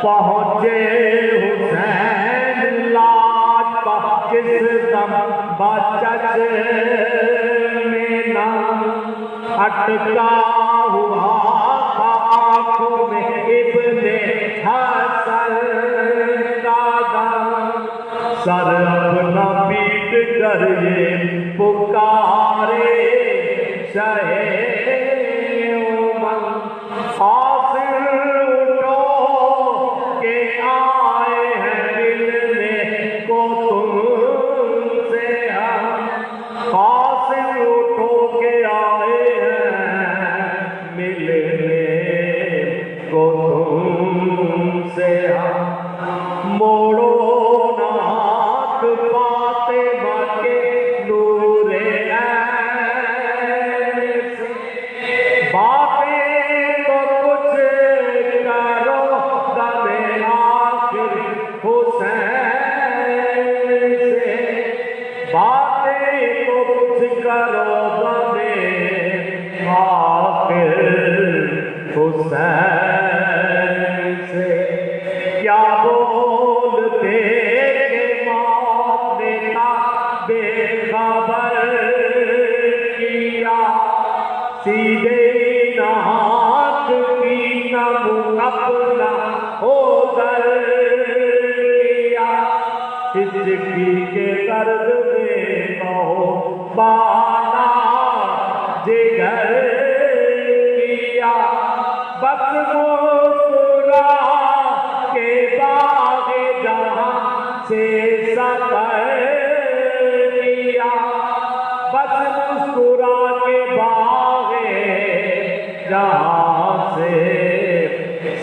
پہنچے حسین لاج پا کس دم بچچ میں نہ اٹکا ہوا تھا آنکھوں میں ابن حسن کا دم سر اپنا پیٹ کر یہ پکارے شہ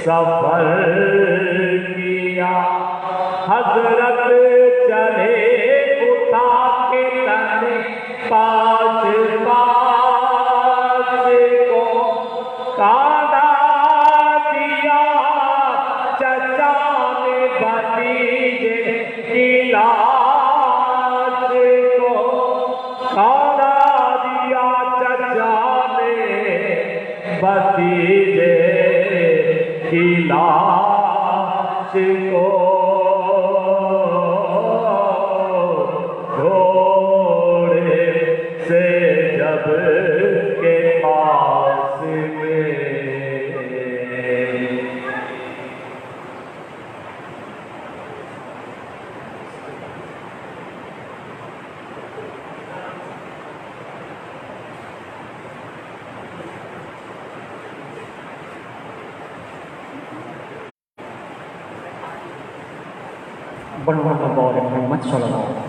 سفر کیا حضرت چلے اٹھا کے تنے پاس پاس کو کانا دیا چچا نے بھتیجے کی لاش کو کانا دیا چچا نے بھتیجے کی لاش کو گھوڑے سے جب کے پاس میں بڑھنا بول محمد صلی اللہ علیہ وسلم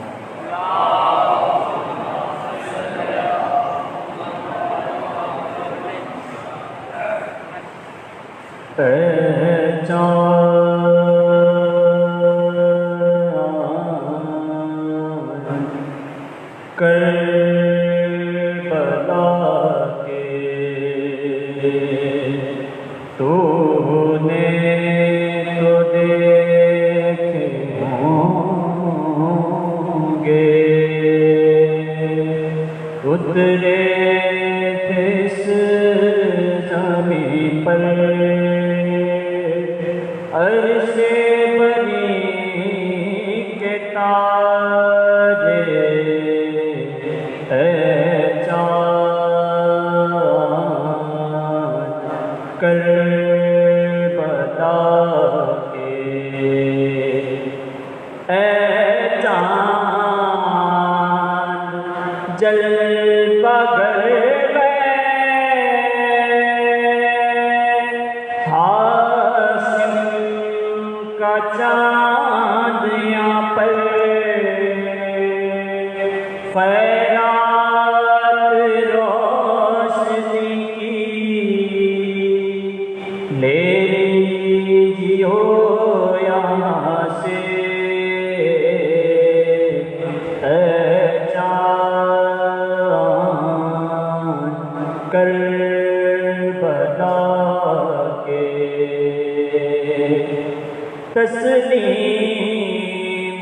تسلیم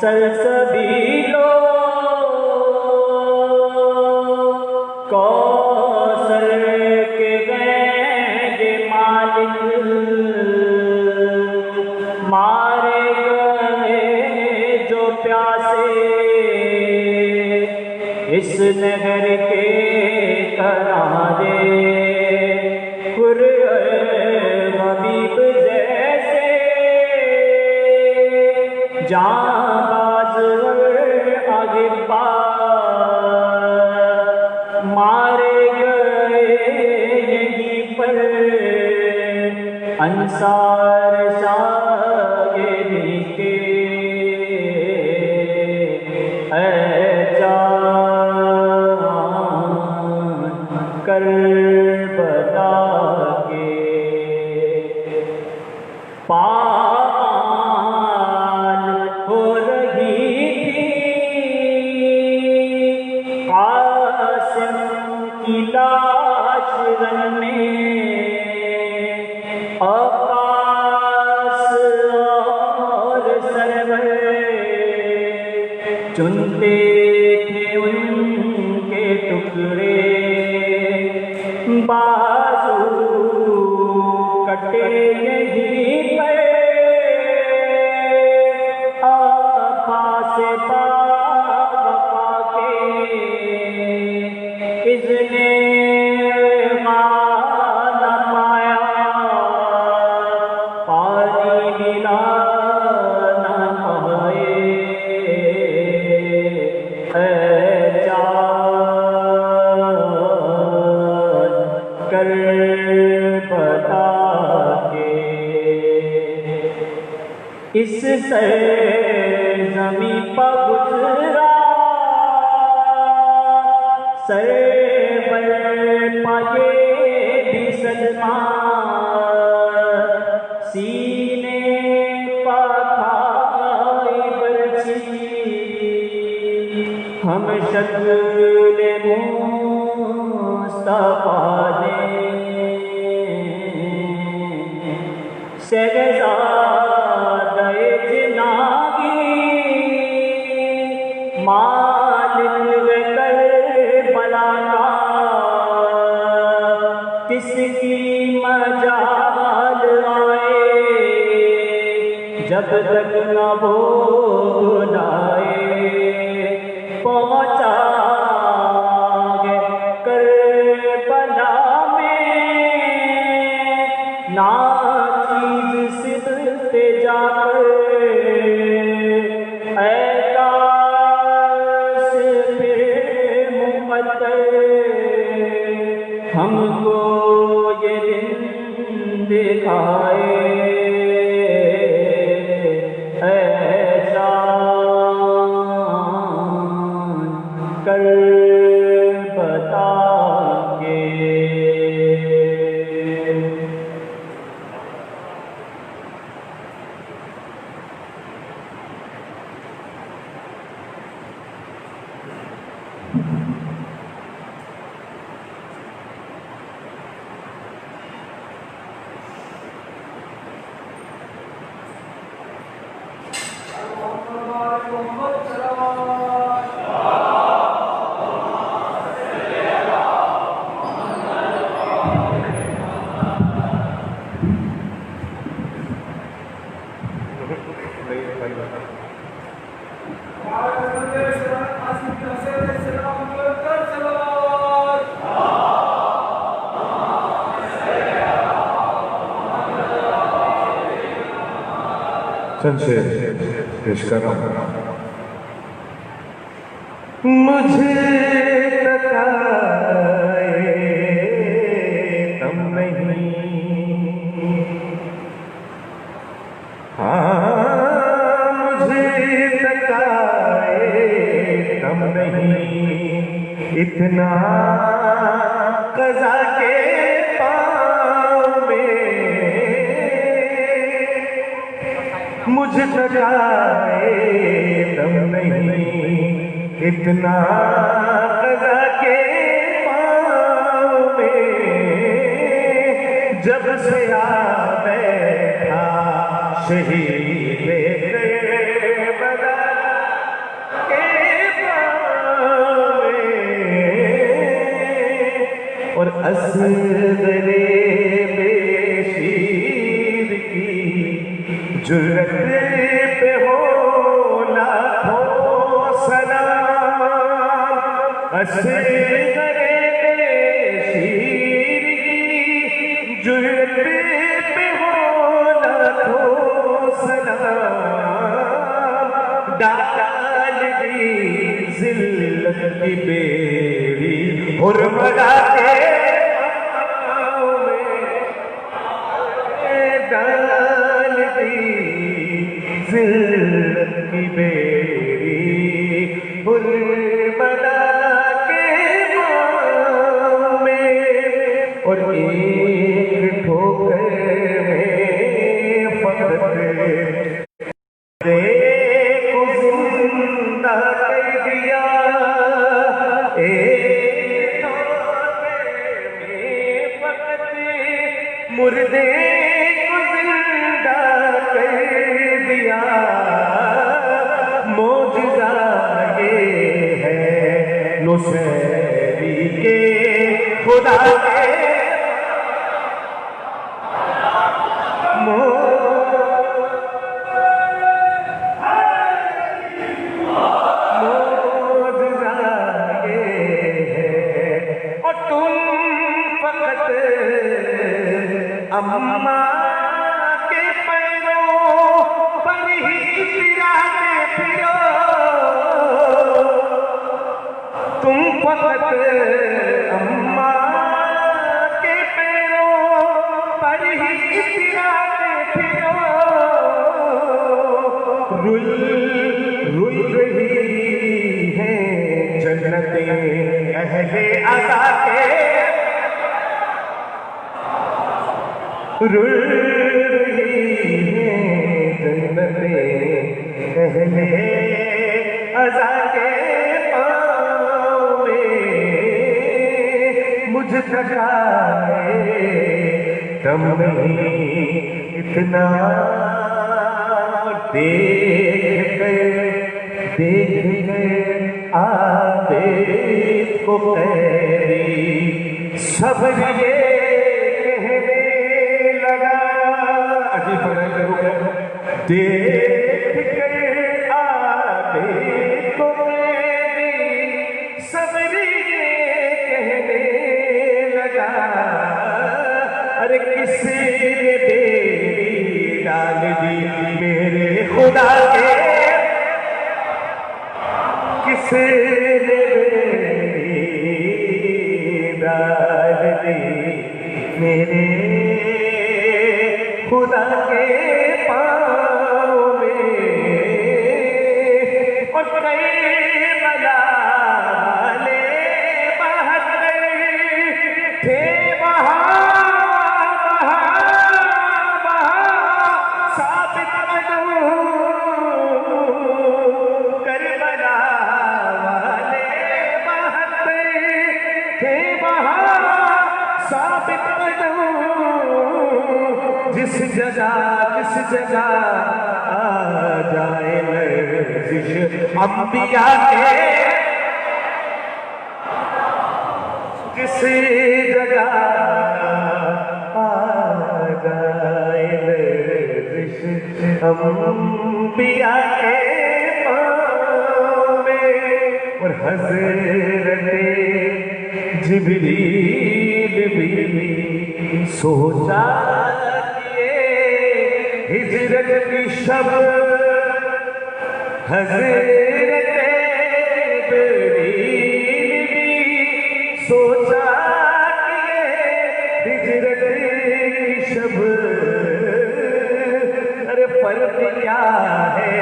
سلسبیلو کوثر کے گئے مالک جانباز آگے مارے گئے یہیں پر انصار شاگردی کے اے جان کربلا کے پامال ہو رہی تھی قاسم کی لاش رن میں عباس اور سرور چنتے تھے ان کے ٹکڑے بازو کٹے یہیں پر عباس باوفا کے اذن نہ پایا پانی ملا نہ پائے اے جان کربلا کے اس سرزمین پر گزرا سرور پائے بھی صدمہ سینے پر کھائی برچی ہم شکل مصطفیٰ نے شہزادہ جناگی مالک کربلا کا کس کی مجال آئے جب تک نہ وہ بلائے پہنچا گے کربلا میں ناچیز صدق جا کر اے کاش پھر مقدر ہم کو یہ دن دکھائے اے جان کربلا کے چند شعر پیش کر رہا ہوں۔ مجھے تکائے تم نہیں، ہاں مجھے تکائے تم نہیں، اتنا قضا کے مجھ تکائے تم نہیں، اتنا قضا کے پاؤں میں جب سے آ بیٹھا شہید کربلا کے پاؤں میں، اور اصغر بے شیر کی جرت پہ ہو لاکھوں سلام، اصغر شیر کی جرت پہ ہو لاکھوں سلام، ایک ٹھوکر میں فقط مردے کو زندہ کر دیا، ایک ٹھوکر میں فقط مردے کو زندہ کر دیا، معجزہ یہ ہے نصیری کے خدا کے اماں کے پیروں پر ہی پھراتے پھرو، تم فقط اماں کے پیروں پر ہی پھراتے پھرو، روئی رہی ہیں جنتیں اہل عزا کے، رول رہی ہیں جنتیں اہل عزا کے پاؤں میں، مجھ تک آئے دم نہیں اتنا، دیکھ گئے عابد کو قیدی، صبر یہ دیکھ کر عابد کو قیدی، صبر یہ کہنے لگا، ارے کس نے بیڑی ڈال دی میرے خدا کے، کس نے بیڑی ڈال دی میرے خدا کے پاؤں میں، اور کئی بلا والے بہتر تھے وہاں ثابت قدم، کربلا والے بہتر تھے وہاں ثابت قدم، جس جگہ آ جائے لرزش انبیاء کے، جس جگہ آ جائے لرزش انبیاء کے پاؤں میں، اور حضرت جبریل بھی سوچا ہجرت کی شب، حضرت جبریل بھی سوچا کہ ہجرت کی شب، ارے فرق کیا ہے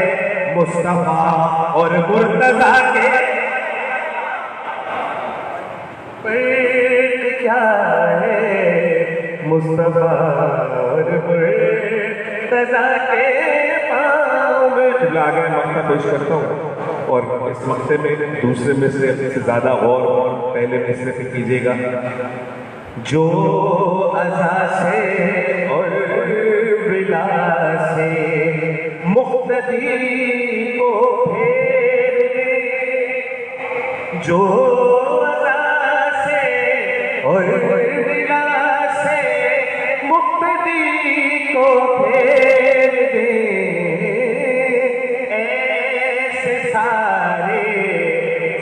مصطفیٰ اور مرتضیٰ کے، فرق کیا ہے مصطفیٰ اور مرتضیٰ کے پاؤں میں۔ آگے مقطع پیش کرتا ہوں اور اس مقطع میں دوسرے مصرے سے زیادہ غور اور پہلے مصرے پہ کیجیے گا۔ جو عزا سے اور ولا سے مقتدی کو پھیر دے، جو عزا سے اور ولا سے مقتدی کو پھیر دے، ایسے سارے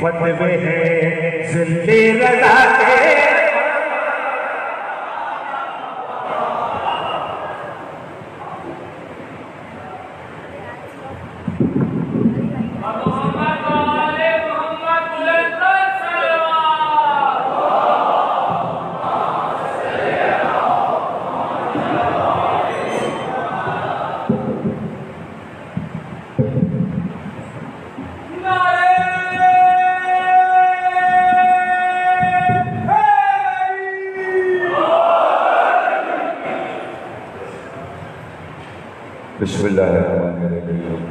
فتوے ہیں ذل رضا کے۔ بسم اللہ الرحمن الرحیم.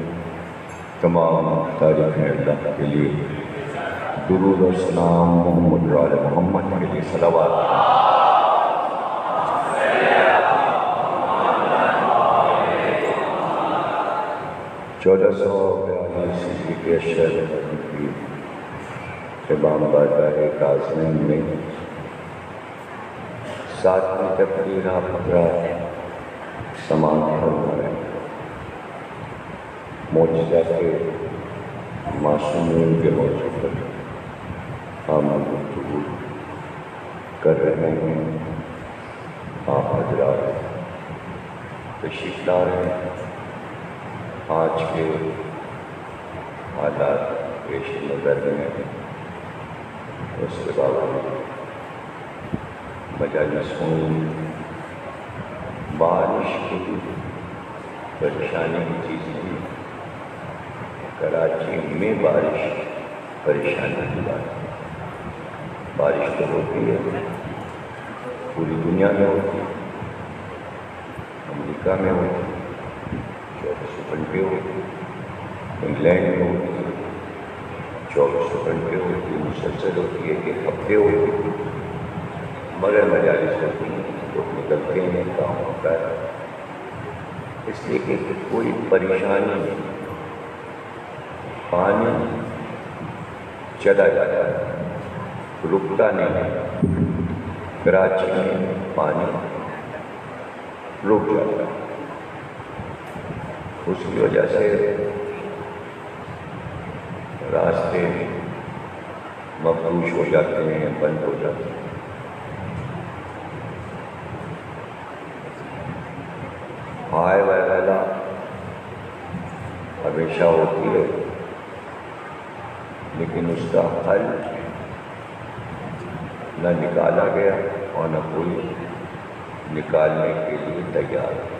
تمام تعریفیں اللہ کے لیے، درود و سلام محمد و آل محمد کے لیے صلوات. 1442 عیسوی کے اشر کی امام بارگاہ کاظمین میں 7ویں تقریر آپ حضرات سماعت فرما رہے ہیں. معجزہ کے معصومین کے موضوع پر ہم گفتگو کر رہے ہیں. آپ حضرات تشریف لا رہے ہیں. آج کے حالات پیش نظر میں ہیں، اس کے باوجود مجالس میں بارش کی پریشانی کی چیز نہیں. کراچی میں بارش پریشانی کی بات ہے. بارش تو ہوتی ہے، پوری دنیا میں ہوتی ہے، امریکہ میں ہوتی ہے، 24 گھنٹے ہوتی ہے، انگلینڈ میں ہوتی ہے، 24 گھنٹے ہوتی ہے، مسلسل ہوتی ہے، 1 ہفتے ہوتی ہے. مگر مجالس ہوتی ہیں، لوگ نکلتے ہیں، کام ہوتا ہے. اس لیے کہ کوئی پریشانی نہیں، پانی چلا جاتا ہے، رکتا نہیں. کراچی میں پانی رک جاتا ہے. اس کی وجہ سے راستے مفروش ہو جاتے ہیں، بند ہو جاتے ہیں. ہائے وغیرہ ہمیشہ ہوتی ہے، لیکن اس کا حل نہ نکالا گیا اور نہ کوئی نکالنے کے لیے تیار ہے.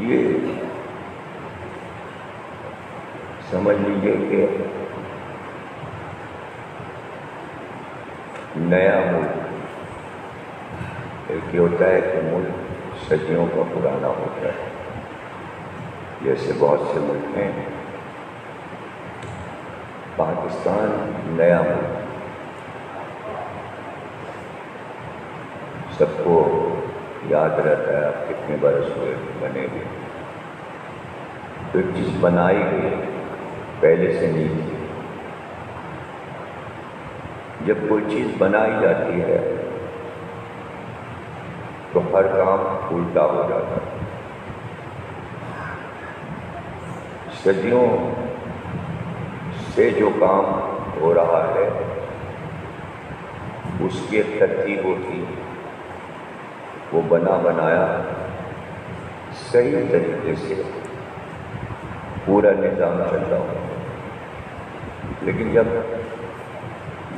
یہ سمجھ لیجیے کہ نیا ملک ایک یہ ہوتا ہے کہ ملک صدیوں کا پرانا ہوتا ہے. جیسے بہت سے ملک ہیں، پاکستان نیا ملک، سب کو یاد رہتا ہے آپ کتنے برس ہوئے بنے ہوئے. ایک چیز بنائی گئی پہلے سے نہیں تھی. جب کوئی چیز بنائی جاتی ہے تو ہر کام الٹا ہو جاتا ہے. صدیوں سے جو کام ہو رہا ہے اس کی ایک ترتیب ہوتی ہے، وہ بنا بنایا صحیح طریقے سے پورا نظام چل رہا ہو. لیکن جب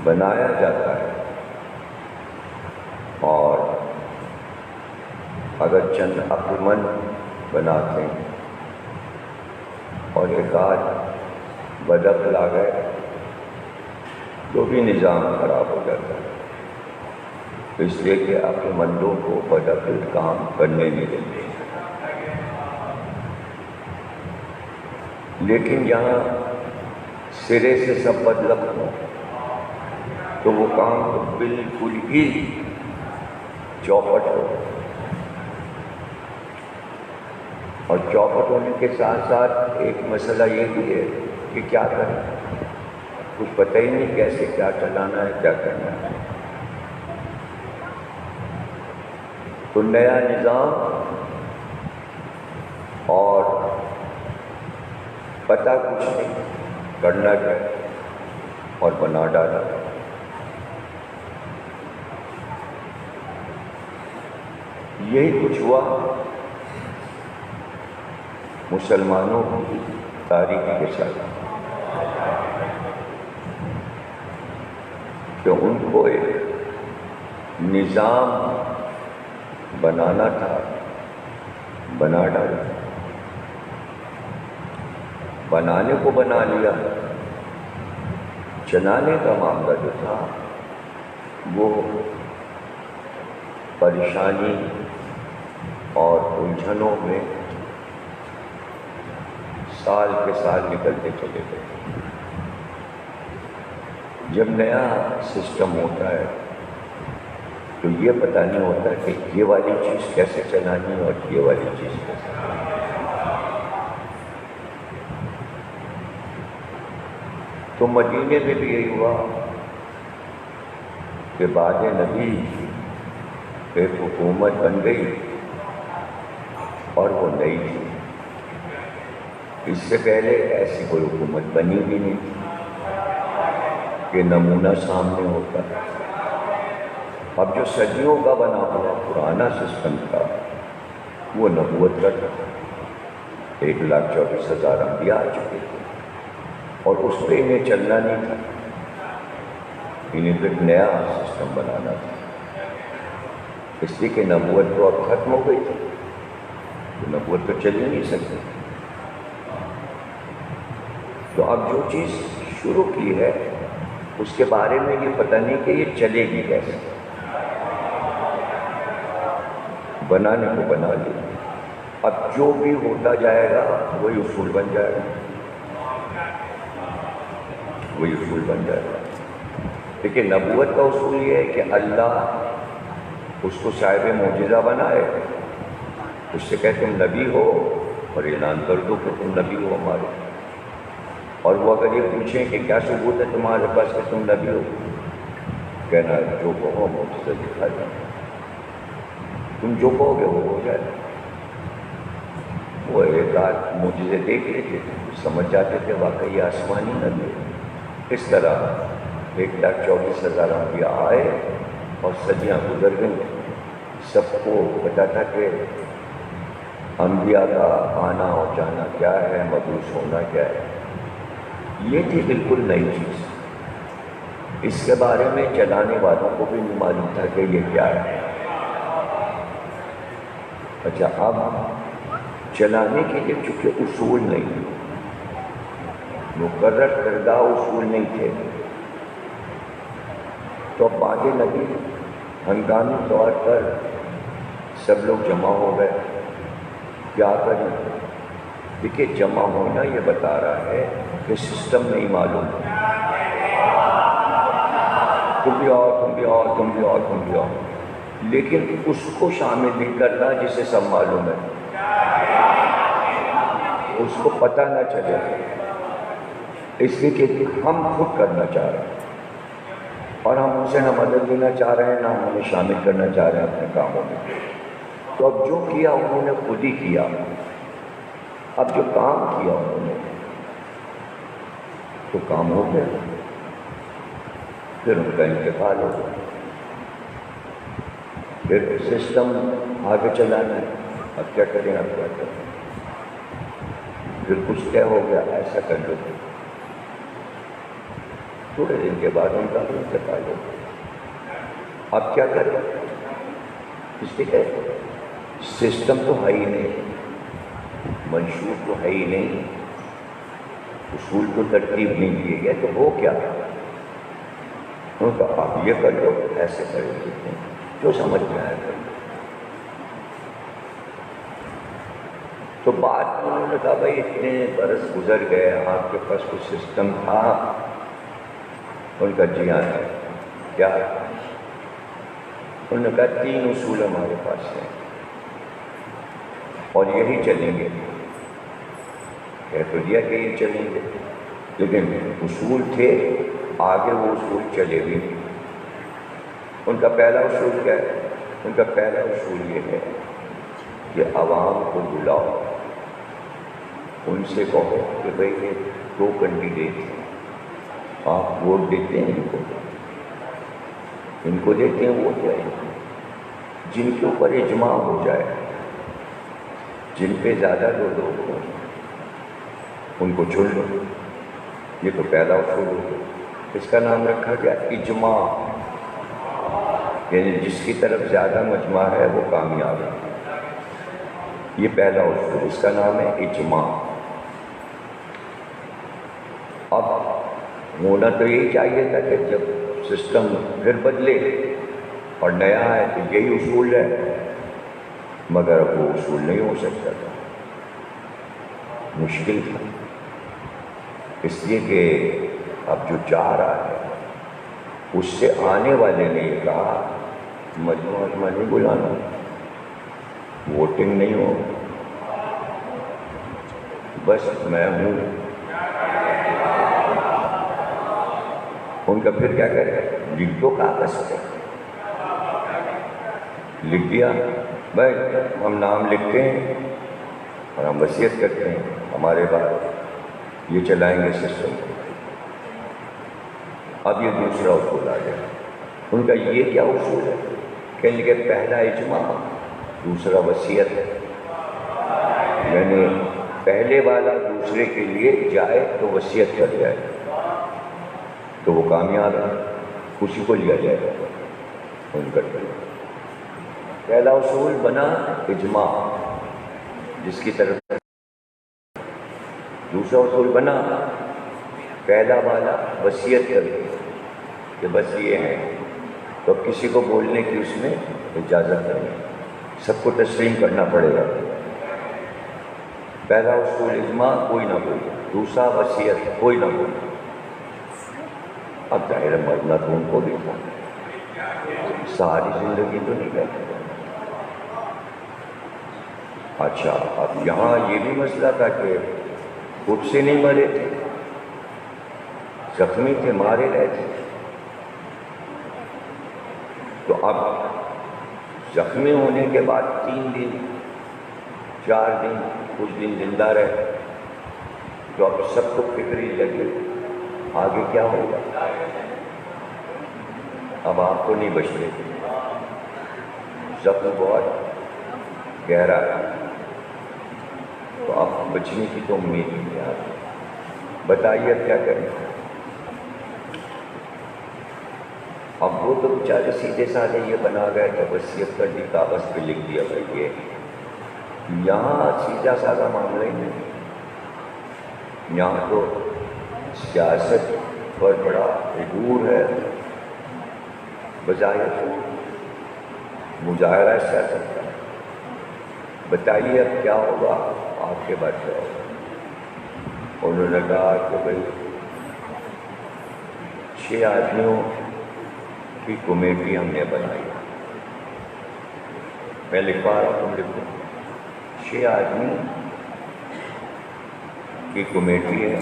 بنایا جاتا ہے اور اگر چند عقل مند بناتے ہیں اور ایک آدھ بدعقل آ گئے تو بھی نظام خراب ہو جاتا ہے. اس لیے کہ عقل مندوں کو بدعقل کام کرنے نہیں دیتے. لیکن یہاں سرے سے سب بدلق ہو تو وہ کام تو بالکل ہی چوپٹ ہو. اور چوپٹ ہونے کے ساتھ ساتھ ایک مسئلہ یہ بھی ہے کہ کیا کریں، کچھ پتہ ہی نہیں کیسے کیا چلانا ہے، کیا کرنا ہے. تو نیا نظام اور پتہ کچھ نہیں، کرنا کیا اور بنا ڈالا. یہی کچھ ہوا مسلمانوں کی تاریخ کے ساتھ کہ ان کو ایک نظام بنانا تھا، بنا ڈالا. بنانے کو بنا لیا، چلانے کا معاملہ جو تھا وہ پریشانی اور الجھنوں میں سال کے سال نکلتے چلے گئے. جب نیا سسٹم ہوتا ہے تو یہ پتہ نہیں ہوتا کہ یہ والی چیز کیسے چلانی اور یہ والی چیز کیسے چلانی. تو مدینے میں بھی یہی ہوا کہ بعد نبی ایک حکومت بن گئی اور وہ نئی تھی. اس سے پہلے ایسی کوئی حکومت بنی بھی نہیں تھی کہ نمونہ سامنے ہوتا. اب جو صدیوں کا بنا ہوا پرانا سسٹم تھا وہ نبوت کا تھا. 1,24,000 انبیاء آ چکے تھے اور اس پہ انہیں چلنا نہیں تھا. انہیں پھر نیا سسٹم بنانا تھا. اس لیے کہ نبوت تو اب ختم ہو گئی تھی تو نبوت تو چل ہی نہیں سکتی. تو اب جو چیز شروع کی ہے اس کے بارے میں یہ پتہ نہیں کہ یہ چلے گی کیسے. بنانے کو بنا لیا. اب جو بھی ہوتا جائے گا وہی اصول بن جائے گا. وہی اصول بن جائے گا. لیکن نبوت کا اصول یہ ہے کہ اللہ اس کو صاحب معجزہ بنائے, اس سے کہ تم نبی ہو اور اعلان کر دو کہ تم نبی ہو ہمارے. اور وہ اگر یہ پوچھیں کہ کیا ثبوت ہے تمہارے پاس کہ تم نبی ہو, کہنا جو کہو معجزہ دکھا جائے. تم جو کہو گے وہ ہو جائے. وہ ایک آدھ معجزے دیکھ لیتے تھے, سمجھ جاتے تھے واقعی آسمانی نبی ہے. اس طرح 1,24,000 انبیاء آئے اور صدیاں گزر گئیں. سب کو پتا تھا کہ انبیاء کا آنا اور جانا کیا ہے, مبعوث ہونا کیا ہے. یہ تھی بالکل نئی چیز. اس کے بارے میں چلانے والوں کو بھی نہیں معلوم تھا کہ یہ کیا ہے. اچھا, اب چلانے کے لیے چونکہ اصول نہیں, مقرر کردہ اصول نہیں تھے, تو اب بعد نبی ہنگامی طور پر سب لوگ جمع ہو گئے. کیا کریں؟ دیکھیے, جمع ہونا یہ بتا رہا ہے کہ سسٹم نہیں معلوم. تم بھی آؤ, تم بھی آؤ, تم بھی آؤ, تم بھی آؤ, لیکن اس کو شامل نہیں کرنا جسے سب معلوم ہے. اس کو پتہ نہ چلے, اس لیے کہ ہم خود کرنا چاہ رہے ہیں اور ہم ان سے نہ مدد لینا چاہ رہے ہیں نہ ہم انہیں شامل کرنا چاہ رہے ہیں اپنے کاموں میں. تو اب جو کیا انہوں نے خود ہی کیا. اب جو کام کیا انہوں نے تو کام ہو گیا, پھر ان کا انتقال ہو گیا. پھر سسٹم آگے چلانا ہے. اب کیا کریں, اب کیا کریں. پھر کچھ طے ہو گیا, ایسا کر لو. تھوڑے دن کے بعد ان کا بھی انتقال ہو گیا. اب کیا کریں؟ اس لیے کہ سسٹم تو ہے ہی نہیں, منشور تو ہے ہی نہیں, اصول تو ترتیب نہیں دیے گئے, تو ہو کیا؟ انہوں نے کہا آپ یہ کر لو, ایسے کر لیتے ہیں, جو سمجھ میں آیا کر لو. تو بعد میں انہوں نے کہا بھائی اتنے برس گزر گئے, آپ کے پاس کچھ سسٹم تھا؟ ان کا جی ہاں ہے. کیا؟ انہوں نے کہا 3 اصول ہمارے پاس ہیں اور یہی چلیں گے. کہہ تو دیا کہ یہ چلیں گے, لیکن اصول تھے, آگے وہ اصول چلے بھی. ان کا پہلا اصول کیا ہے؟ ان کا پہلا اصول یہ ہے کہ عوام کو بلاؤ, ان سے کہو کہ بھئی یہ 2 کینڈیڈیٹ ہیں, آپ ووٹ دیتے ہیں ان کو دیتے ہیں ووٹ جائیں, جن کے اوپر اجماع ہو جائے, جن پہ زیادہ لوگ ہوں ان کو چن لو. یہ تو پہلا اصول ہو. اس کا نام رکھا گیا اجماع, یعنی جس کی طرف زیادہ مجمع ہے وہ کامیاب ہے. یہ پہلا اصول, اس کا نام ہے اجماع. اب ہونا تو یہی چاہیے تھا کہ جب سسٹم پھر بدلے اور نیا ہے تو یہی اصول ہے، مگر اب وہ اصول نہیں ہو سکتا تھا، مشکل تھا، اس لیے کہ اب جو چاہ رہا ہے اس سے آنے والے نے یہ کہا مجموعہ نہیں بلانا، ووٹنگ نہیں ہو، بس میں ہوں۔ ان کا پھر کیا کرے، لکھ دو کاغذ پہ، لکھ دیا بھائی ہم نام لکھتے ہیں اور ہم وصیت کرتے ہیں، ہمارے بعد یہ چلائیں گے سسٹم۔ اب یہ دوسرا اصول آ گیا، ان کا یہ کیا اصول ہے، کہنے لگے پہلا اجماع، دوسرا وصیت ہے، یعنی پہلے والا دوسرے کے لیے جائے تو وصیت کر جائے تو وہ کامیاب ہے، اسی کو لیا جائے گا ان کا۔ پہلا اصول بنا اجماع جس کی طرف، دوسرا اصول بنا پہلا والا وصیت کر کہ بس یہ ہے، تو اب کسی کو بولنے کی اس میں اجازت نہیں، سب کو تسلیم کرنا پڑے گا۔ پہلا اصول اجماع، کوئی نہ بولے، دوسرا وصیت، کوئی نہ بولے۔ اب ظاہر مرنا تو ان کو بھی تھا، ساری زندگی تو نہیں رہتی۔ اچھا اب یہاں یہ بھی مسئلہ تھا کہ خود سے نہیں مرے تھے، زخمی تھے، مارے گئے تھے، تو اب زخمی ہونے کے بعد 3 دن 4 دن کچھ دن زندہ رہے، تو اب سب کو فکر ہی لگی آگے کیا ہوگا، اب آپ کو نہیں بچتے، زخم بہت گہرا ہے، تو اب بچنے کی تو امید نہیں ہے۔ بتائیے اب کیا کریں۔ اب وہ تو بیچارے سیدھے سادھے یہ بنا گئے کہ وصیت کر دی، کاغذ پہ لکھ دیا بھائی یہ، یہاں سیدھا سادہ معاملہ ہی نہیں، یہاں تو سیاست پر بڑا عبور ہے، بظاہر مظاہرہ سیاست کا۔ بتائیے اب کیا ہوگا، آپ کے بعد کیا ہوگا۔ انہوں نے کہا کہ بھائی 6 آدمیوں کی کمیٹی ہم نے بنائی، میں لکھوا رہا ہوں، تم لکھو، 6 آدمی کی کمیٹی ہے،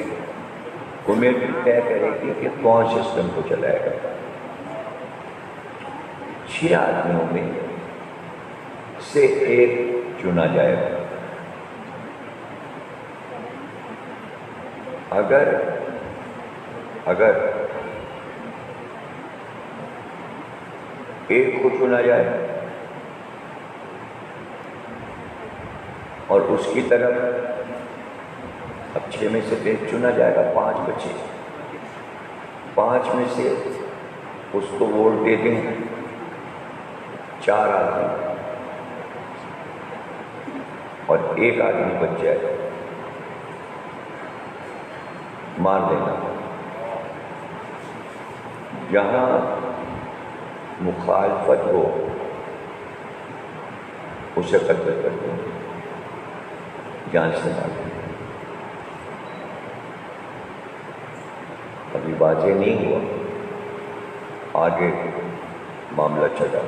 کمیٹی طے کرے گی کہ کون سسٹم کو چلائے گا۔ 6 آدمیوں میں سے ایک چنا جائے گا، اگر ایک کو چنا جائے اور اس کی طرف اب 6 میں سے ایک چنا جائے گا، 5 بچے، 5 میں سے اس کو ووٹ دے دیں 4 آدمی اور 1 آدمی بچ جائے، مار دینا، جہاں مخالفت ہو اسے قتل کر دیں، جان سے مار دیں۔ ابھی واضح نہیں ہوا، آگے معاملہ چلا۔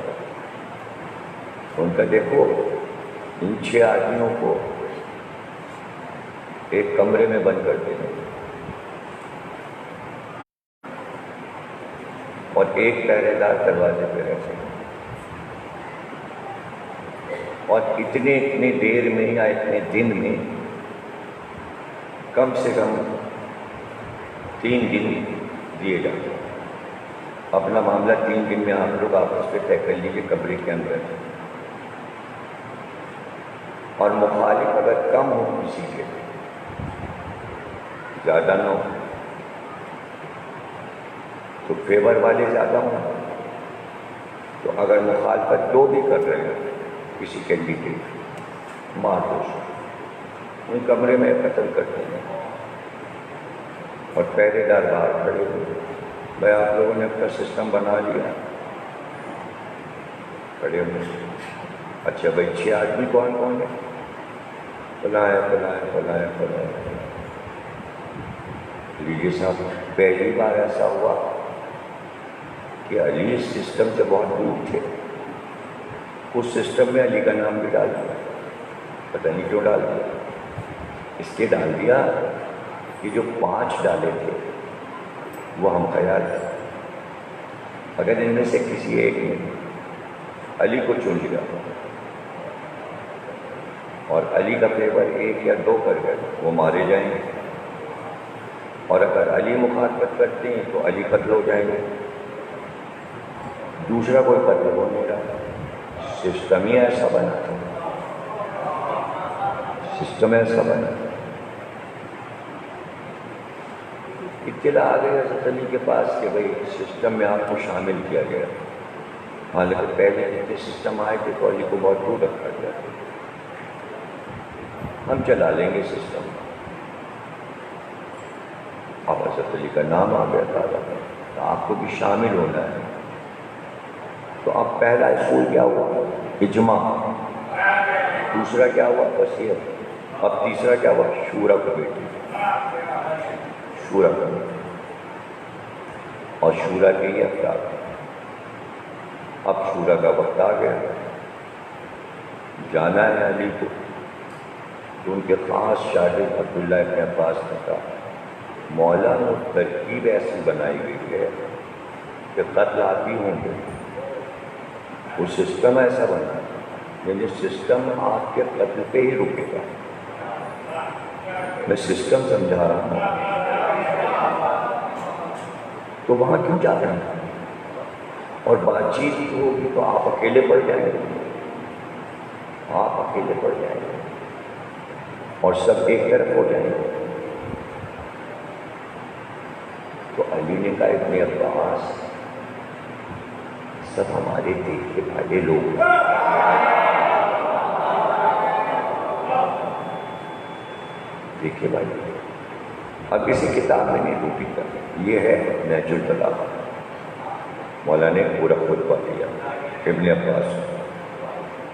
ان کا دیکھو، ان 6 آدمیوں کو ایک کمرے میں بند کر دینا اور ایک پہرے دار دروازے پہ رہتے ہیں، اور اتنے دیر میں یا اتنے دن میں کم سے کم 3 دن دیے جاتے ہیں۔ اپنا معاملہ 3 دن میں آپ لوگ آپس پہ طے کر لیجیے کمرے کے اندر، اور مخالف اگر کم ہو کسی کے، زیادہ نہ ہو، تو فیور والے زیادہ ہوں، تو اگر مخالفت 2 بھی کر رہے ہیں کسی کینڈیڈیٹ، مار دو، ان کمرے میں قتل کرتے ہیں۔ اور پہرے دار باہر کھڑے ہوئے، بھائی آپ لوگوں نے اپنا سسٹم بنا لیا؟ کھڑے ہوئے، اچھا بھائی 6 آدمی کون کون ہے؟ فلاں ہے فلاں ہے فلاں ہے فلاں ہے۔ لیجیے صاحب، پہلی بار ایسا ہوا کہ علی اس سسٹم سے بہت دور تھے، اس سسٹم میں علی کا نام بھی ڈال دیا، پتہ نہیں کیوں ڈال دیا، اس کے ڈال دیا کہ جو 5 ڈالے تھے وہ ہم خیال تھے، اگر ان میں سے کسی ایک نے علی کو چن لیا اور علی کا فیور 1 یا 2 کر گئے وہ مارے جائیں گے، اور اگر علی مخالفت کرتے ہیں تو علی قتل ہو جائیں گے، دوسرا کوئی قتل ہو نہیں رہا، سسٹم ہی ایسا بنا تھا، سسٹم ایسا بنا تھا۔ اطلاع آ گئی حضرت علی کے پاس کہ بھئی سسٹم میں آپ کو شامل کیا گیا، حالانکہ پہلے جتنے سسٹم آئے تھے تو علی کو بہت دور رکھا گیا، ہم چلا لیں گے سسٹم۔ اب حضرت علی کا نام آ گیا تھا، تو آپ کو بھی شامل ہونا ہے، تو اب پہلا اصول کیا ہوا؟ اجماع، دوسرا کیا ہوا؟ وصیت، اب تیسرا کیا ہوا؟ شورا کمیٹی، شورا کمیٹی، اور شورا کے یہ افراد۔ اب شورا کا وقت آ گیا، جانا ہے علی کو، تو ان کے خاص شاگرد عبداللہ ابن عباس نے کہا مولانا ترکیب ایسی بنائی گئی ہے کہ قتل آتی ہوں گے، وہ سسٹم ایسا بنا، یعنی سسٹم آپ کے قتل پہ ہی رکے گا، میں سسٹم سمجھا رہا ہوں، تو وہاں کیوں جا رہے ہیں؟ اور بات چیت ہوگی تو آپ اکیلے پڑ جائیں گے، آپ اکیلے پڑ جائیں گے اور سب ایک طرف ہو جائیں گے۔ تو علی نے کہا ابن عباس سب ہمارے دیکھے بھالے لوگ ہیں، دیکھے بھائی، اب کسی کتاب میں نہیں روٹی کر، یہ ہے نہج البلاغہ، مولانا نے پورا خطبہ دیا ابن عباس،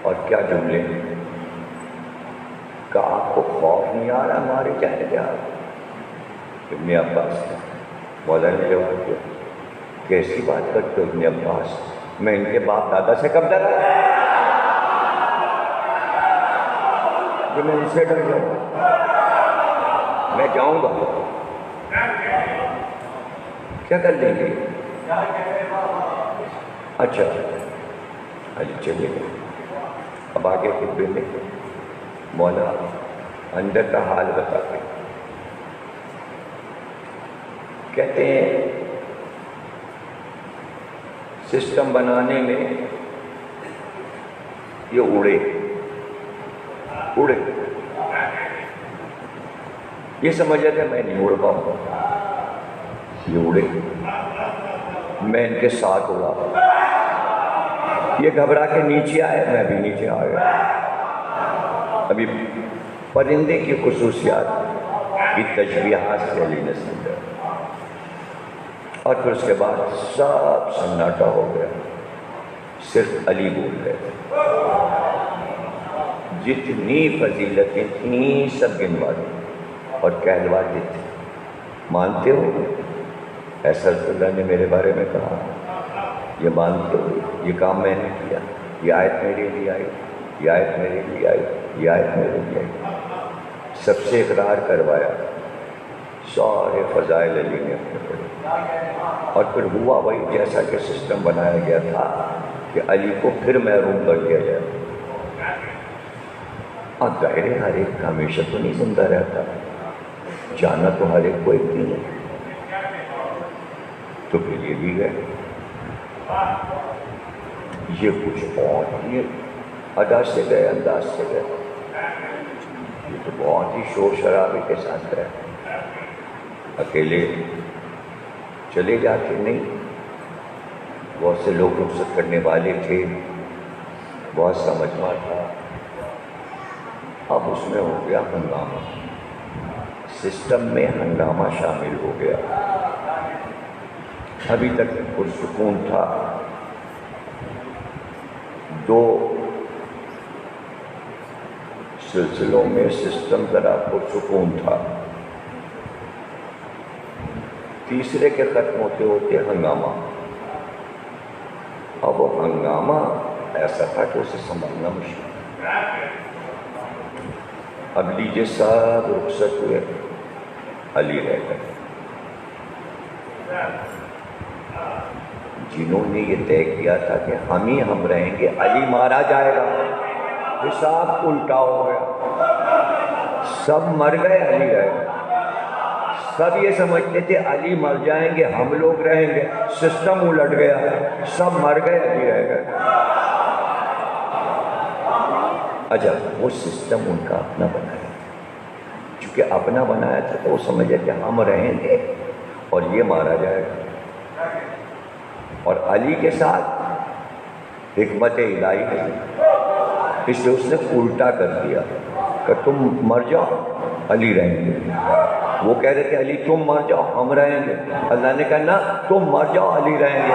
اور کیا جملے، کہ آپ کو خوف نہیں آ رہا ہمارے جانے کے آپ؟ ابن عباس نے، مولانا نے جواب دیا کیسی بات کرتے ہو ابن عباس، میں ان کے باپ دادا سے کب ڈرا کہ میں ان سے ڈر جاؤں؟ میں جاؤں گا کیا کر لیں گے؟ اچھا علی چلے گئے۔ اب آگے خطبے میں مولا اندر کا حال بتاتے ہیں، کہتے ہیں سسٹم بنانے میں یہ اڑے، یہ سمجھ رہے تھے میں نہیں اڑ پاؤں گا، یہ اڑے، میں ان کے ساتھ اڑا، یہ گھبرا کے نیچے آئے، میں بھی نیچے آ گیا۔ ابھی پرندے کی خصوصیات کی تشبیہات سے علی نے سمجھا، اور پھر اس کے بعد سب سناٹا ہو گیا، صرف علی بول رہے تھے، جتنی فضیلتیں تھیں سب گنواتے اور کہلواتے تھے، مانتے ہو ایسا رسول اللہ نے میرے بارے میں کہا، یہ مانتے ہو یہ کام میں نے کیا، یہ آیت میرے لیے آئی، یہ آیت میرے لیے آئی، یہ آیت میرے لیے آئی، سب سے اقرار کروایا، سارے فضائل علی نے اپنے پڑھے، اور پھر ہوا وہی جیسا کہ سسٹم بنایا گیا تھا کہ علی کو پھر محروم کر دیا جائے۔ اب ظاہر ہے ہر ایک ہمیشہ تو نہیں زندہ رہتا، جانا تو ہر ایک کو ایک دن ہے، تو پھر یہ بھی گئے، یہ کچھ اور یہ ادا سے گئے، انداز سے گئے، یہ تو بہت ہی شور شرابے کے ساتھ گئے، اکیلے چلے جاتے نہیں، بہت سے لوگ رخصت کرنے والے تھے، بہت سا مجمع تھا، اب اس میں ہو گیا ہنگامہ، سسٹم میں ہنگامہ شامل ہو گیا. ابھی تک پرسکون تھا. 2 سلسلوں میں سسٹم ذرا پرسکون تھا. تیسرے کے ختم ہوتے ہوتے ہنگامہ. اب وہ ہنگامہ ایسا تھا کہ اسے سنبھالنا مشکل. اب لیجیے سب رخصت ہوئے, علی رہ گئے. جنہوں نے یہ طے کیا تھا کہ ہم رہیں گے, علی مارا جائے گا, حساب الٹا ہو گیا. سب مر گئے, علی رہ گئے. سب یہ سمجھتے تھے علی مر جائیں گے, ہم لوگ رہیں گے. سسٹم الٹ گیا, سب مر گئے, علی رہ گئے. اچھا, وہ سسٹم ان کا اپنا بنایا تھا. چونکہ اپنا بنایا تھا تو وہ سمجھے کہ ہم رہیں گے اور یہ مارا جائے گا. اور علی کے ساتھ حکمت الہی ہے, اس لیے اس نے الٹا کر دیا کہ تم مر جاؤ, علی رہیں گے. وہ کہہ رہے تھے علی تم مر جاؤ, ہم رہیں گے. اللہ نے کہا نہ, تم مر جاؤ, علی رہیں گے.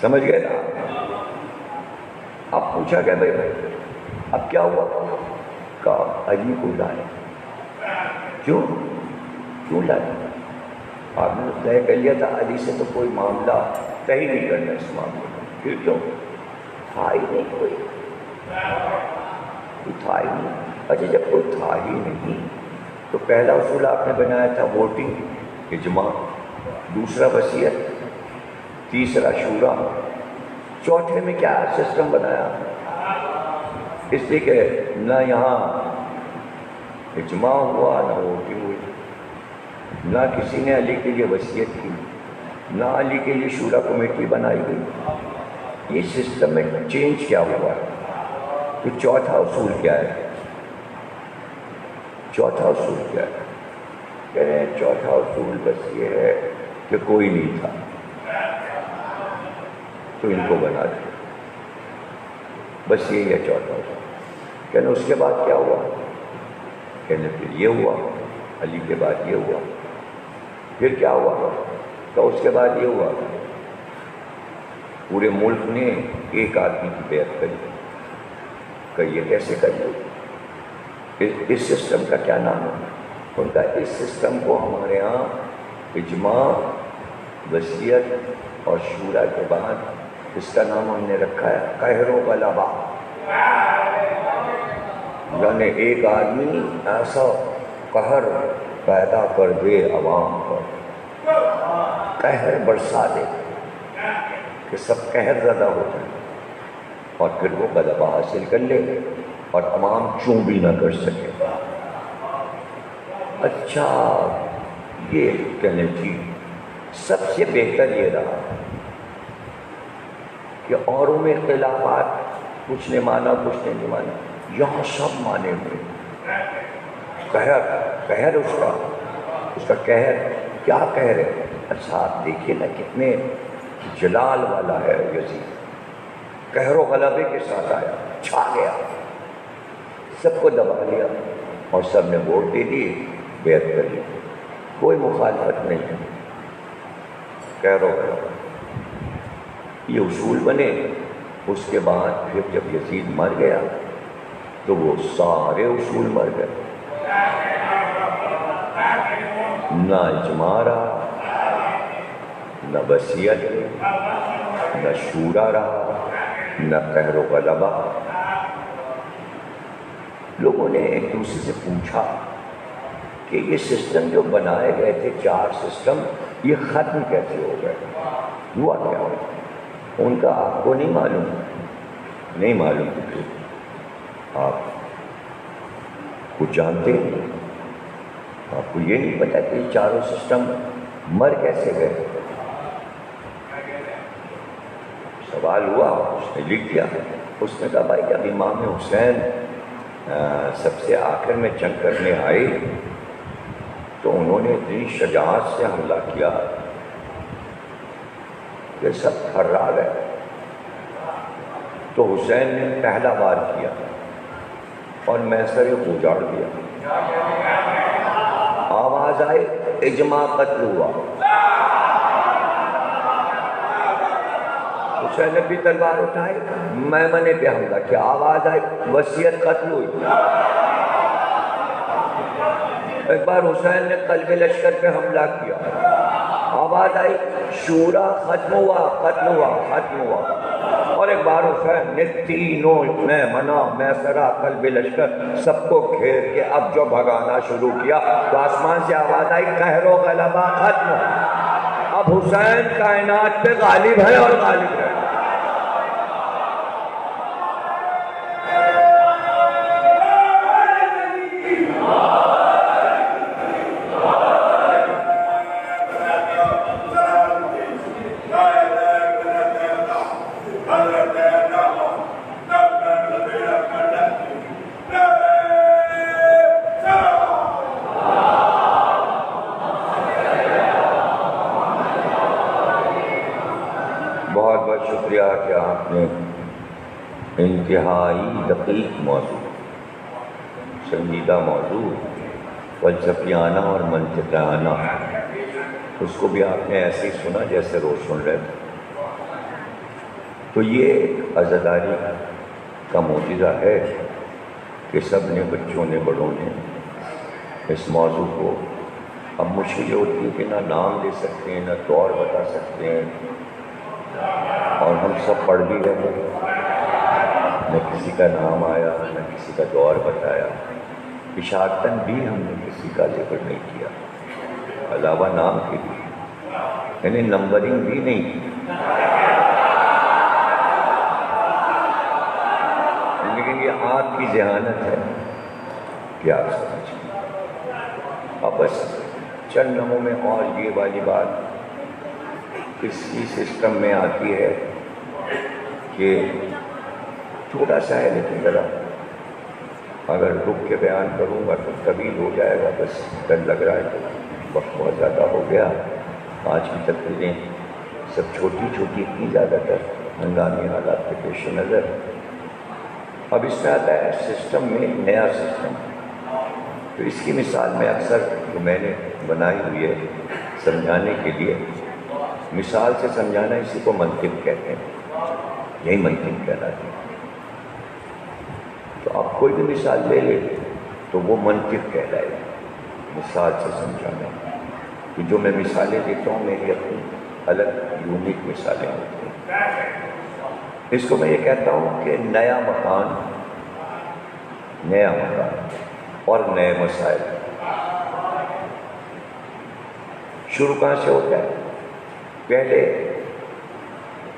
سمجھ گئے نا؟ اب پوچھا کہ بھائی اب کیا ہوا؟ کہا علی کو لائے. کیوں لائے؟ آپ نے طے کر لیا تھا علی سے تو کوئی معاملہ طے ہی نہیں کرنا اس معاملے میں. پھر کیوں؟ تھا ہی نہیں کوئی تھا ہی نہیں. اچھا, جب کوئی تھا ہی نہیں تو پہلا اصول آپ نے بنایا تھا ووٹنگ, اجماع. دوسرا وصیت, تیسرا شورا. چوتھے میں کیا سسٹم بنایا؟ اس لیے کہ نہ یہاں اجماع ہوا, نہ ووٹنگ ہوئی, نہ کسی نے علی کے لیے وصیت کی, نہ علی کے لیے شورا کمیٹی بنائی گئی. یہ سسٹم میں چینج کیا ہوا ہے؟ تو چوتھا اصول کیا ہے؟ چوتھا اصول کیا ہے؟ کہہ رہے ہیں چوتھا اصول بس یہ ہے کہ کوئی نہیں تھا تو ان کو بنا دیا. بس یہی ہے چوتھا اصول. کہنے اس کے بعد کیا ہوا؟ کہنے پھر یہ ہوا, علی کے بعد یہ ہوا. پھر کیا ہوا؟ تو اس کے بعد یہ ہوا, پورے ملک نے ایک آدمی کی بیعت کری. کہ یہ کیسے کر لو؟ اس سسٹم کا کیا نام ہے؟ ان کا اس سسٹم کو ہمارے ہاں اجماع, وصیت اور شورا کے بعد اس کا نام ہم نے رکھا ہے قہر و غلبہ. یعنی ایک آدمی ایسا قہر پیدا کر دے عوام پر, قہر برسا دے کہ سب قہر زدہ ہو جائیں, اور پھر وہ غلبہ حاصل کر لے اور تمام چوں بھی نہ کر سکے. اچھا, یہ کہنے جی سب سے بہتر یہ رہا کہ اوروں میں اختلافات, کچھ نے مانا کچھ نے نہیں مانا, یہاں سب مانے ہوئے. قہر اس کا قہر کیا قہر ہے؟ اچھا آپ دیکھیے نا کتنے جلال والا ہے یزید. قہر و غلبے کے ساتھ آیا, چھا گیا, سب کو دبا لیا اور سب نے ووٹ دے دی, بیعت کر لی, کوئی مخالفت نہیں ہے. قہر و غلبہ یہ اصول بنے. اس کے بعد پھر جب یزید مر گیا تو وہ سارے اصول مر گئے. نہ اجماع رہا, نہ وصیت, نہ شورا رہا, نہ قہر و غلبہ. لوگوں نے ایک دوسرے سے پوچھا کہ یہ سسٹم جو بنائے گئے تھے 4 سسٹم, یہ ختم کیسے ہو گئے؟ ہوا کیا؟ ان کا آپ کو نہیں معلوم؟ نہیں معلوم. آپ کچھ جانتے ہیں؟ آپ کو یہ نہیں پتا کہ یہ 4 سسٹم مر کیسے گئے؟ سوال ہوا, اس نے لکھ دیا. اس نے کہا بھائی جب امام حسین سب سے آخر میں جنگ کرنے آئے تو انہوں نے اتنی شجاعت سے حملہ کیا کہ سب تھرا گئے. تو حسین نے پہلا وار کیا اور میسر کو اجاڑ دیا. آواز آئی اجماع قتل ہوا. حسین نے بھی تلوار اٹھائی, میمنے پہ حملہ کیا. آواز آئی وصیت قتل ہوئی. ایک بار حسین نے قلب لشکر پہ حملہ کیا, آواز آئی شورا ختم ہوا, قتل ہوا, ختم ہوا. اور ایک بار حسین نے تینوں میمنہ, میسرہ, قلب لشکر سب کو گھیر کے اب جو بھگانا شروع کیا تو آسمان سے آواز آئی قہر و غلبہ ختم. اب حسین کائنات پہ غالب ہے اور غالب ہے. بہت بہت شکریہ کہ آپ نے انتہائی دقیق موضوع, سنجیدہ موضوع, فلسفیانہ اور منطقانہ, اس کو بھی آپ نے ایسے ہی سنا جیسے روز سن رہے تھے. تو یہ عزاداری کا معجزہ ہے کہ سب نے, بچوں نے, بڑوں نے اس موضوع کو, اب مشکل ہوتی ہے کہ نہ نام لے سکتے ہیں, نہ دور بتا سکتے ہیں, اور ہم سب پڑھ بھی رہے ہیں, نہ کسی کا نام آیا, نہ کسی کا دور بتایا. اشاعتاً بھی ہم نے کسی کا ذکر نہیں کیا علاوہ نام کے بھی, یعنی نمبرنگ بھی نہیں کی. لیکن یہ آپ کی ذہانت ہے کہ آپ سمجھیں. اب بس چند لمحوں میں اور یہ والی بات اسی سسٹم میں آتی ہے کہ تھوڑا سا ہے, لیکن ذرا اگر رک کے بیان کروں گا تو طویل ہو جائے گا. بس ڈر لگ رہا ہے کہ وقت بہت زیادہ ہو گیا. آج کی تقریریں سب چھوٹی چھوٹی اتنی زیادہ تر ہنگامی حالات کے پیش نظر. اب اس میں آتا ہے سسٹم میں نیا سسٹم. تو اس کی مثال میں اکثر جو میں نے بنائی ہوئی ہے سمجھانے کے لیے, مثال سے سمجھانا, اسی کو منطق کہتے ہیں, یہی منطق کہلاتی ہے. تو آپ کوئی بھی مثال لے لیں تو وہ منطق کہلائے گا, مثال سے سمجھانا. کہ جو میں مثالیں دیتا ہوں میری اپنی الگ یونیک مثالیں ہوتی ہیں. اس کو میں یہ کہتا ہوں کہ نیا مکان اور نئے مسائل. شروع کہاں سے ہوتا ہے؟ پہلے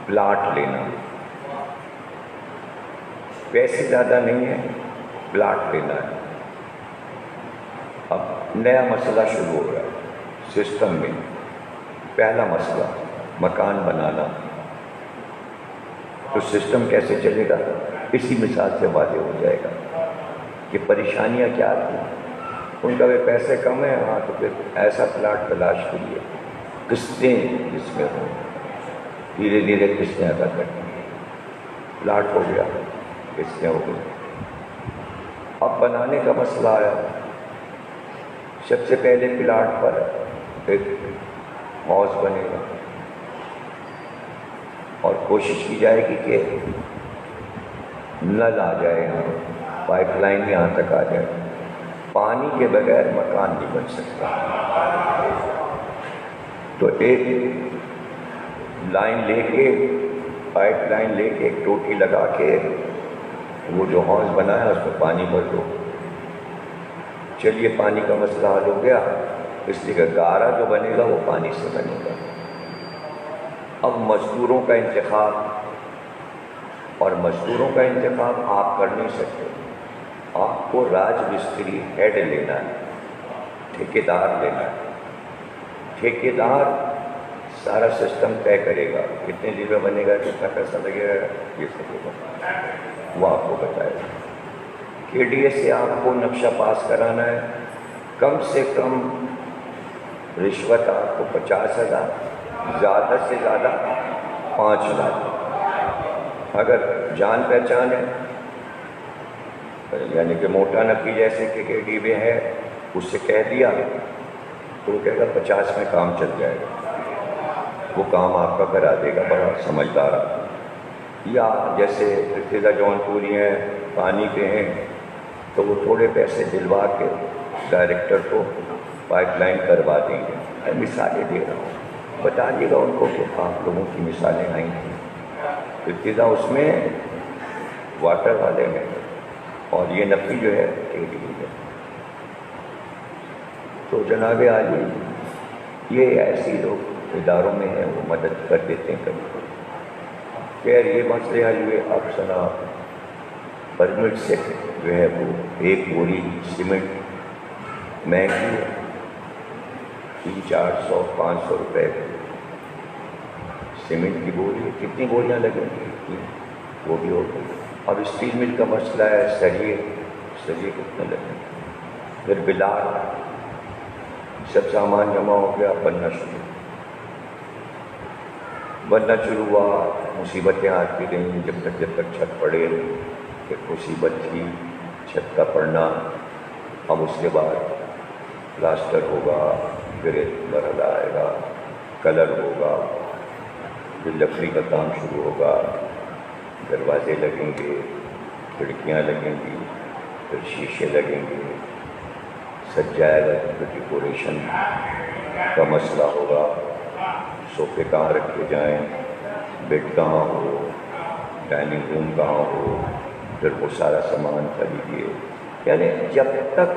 پلاٹ لینا, پیسے زیادہ نہیں ہے, پلاٹ لینا ہے. اب نیا مسئلہ شروع ہو رہا ہے سسٹم میں. پہلا مسئلہ مکان بنانا. تو سسٹم کیسے چلے گا؟ اسی مثال سے واضح ہو جائے گا کہ پریشانیاں کیا تھیں. ان کا بھی پیسے کم ہیں, ہاں تو پھر ایسا پلاٹ تلاش کریے, قسطیں جس میں ہوں, دھیرے دھیرے قسطیں ادا کریں. پلاٹ ہو گیا, قسطیں ہو گئی. اب بنانے کا مسئلہ آیا. سب سے پہلے پلاٹ پر ایک ہاؤس بنے گا اور کوشش کی جائے گی کہ نل آ جائے, پائپ لائن یہاں تک آ جائے. پانی کے بغیر مکان نہیں بن سکتا. تو ایک لائن لے کے, پائپ لائن لے کے, ایک ٹوٹی لگا کے وہ جو ہاؤس بنا ہے اس میں پانی بھر دو. چلیے پانی کا مسئلہ حل ہو گیا, اس لیے کہ گارا جو بنے گا وہ پانی سے بنے گا. اب مزدوروں کا انتخاب, اور مزدوروں کا انتخاب آپ کر نہیں سکتے. آپ کو راج مستری ہیڈ لینا ہے, ٹھیکیدار لینا ہے. ٹھیکیدار سارا سسٹم طے کرے گا, کتنے دن میں بنے گا, کتنا پیسہ لگے گا, یہ سب ہوگا, وہ آپ کو بتائے گا. کے ڈی اے سے آپ کو نقشہ پاس کرانا ہے, کم سے کم رشوت آپ کو 50,000, زیادہ سے زیادہ 5 لاکھ. اگر جان پہچان ہے یعنی کہ موٹا نقی جیسے کہ KD میں ہے، اس سے کہہ دیا تو وہ کہے گا 50 میں کام چل جائے گا، وہ کام آپ کا کرا دے گا، بڑا سمجھدار آدمی۔ یا جیسے ارتضیٰ جون پوری ہیں، پانی پہ ہیں، تو وہ تھوڑے پیسے دلوا کے ڈائریکٹر کو پائپ لائن کروا دیں گے۔ میں مثالیں دے رہا ہوں، بتا دیے گا ان کو کہ آپ لوگوں کی مثالیں آئی تھیں۔ ارتضیٰ اس میں واٹر والے میں، اور یہ نقی جو ہے KD ہے۔ تو جناب عالی یہ ایسی لوگ اداروں میں ہیں، وہ مدد کر دیتے ہیں کبھی کبھی۔ خیر یہ مسئلے حل ہوئے۔ اب سنا پرمٹ سے جو ہے وہ ایک بوری سیمنٹ مہنگی ہے، 300-400 500 روپے سیمنٹ کی بوری ہے۔ کتنی بوریاں لگیں گی وہ بھی ہو گئی۔ اب اسٹیل مل کا مسئلہ ہے، سریے کتنے لگیں گے، پھر بلال، سب سامان جمع ہو گیا، بننا شروع ہوا۔ مصیبتیں آتی رہیں جب تک چھت پڑے، ایک مصیبت تھی چھت کا پڑنا۔ اب اس کے بعد پلاسٹر ہوگا، پھر ایک مرحلہ آئے گا، کلر ہوگا، پھر لکڑی کا کام شروع ہوگا، دروازے لگیں گے، کھڑکیاں لگیں گی، پھر شیشے لگیں گے، سج جائے گا، پھر ڈیکوریشن کا مسئلہ ہوگا، صوفے کہاں رکھے جائیں، بیڈ کہاں ہو، ڈائننگ روم کہاں ہو، پھر وہ سارا سامان خریدیے۔ یعنی جب تک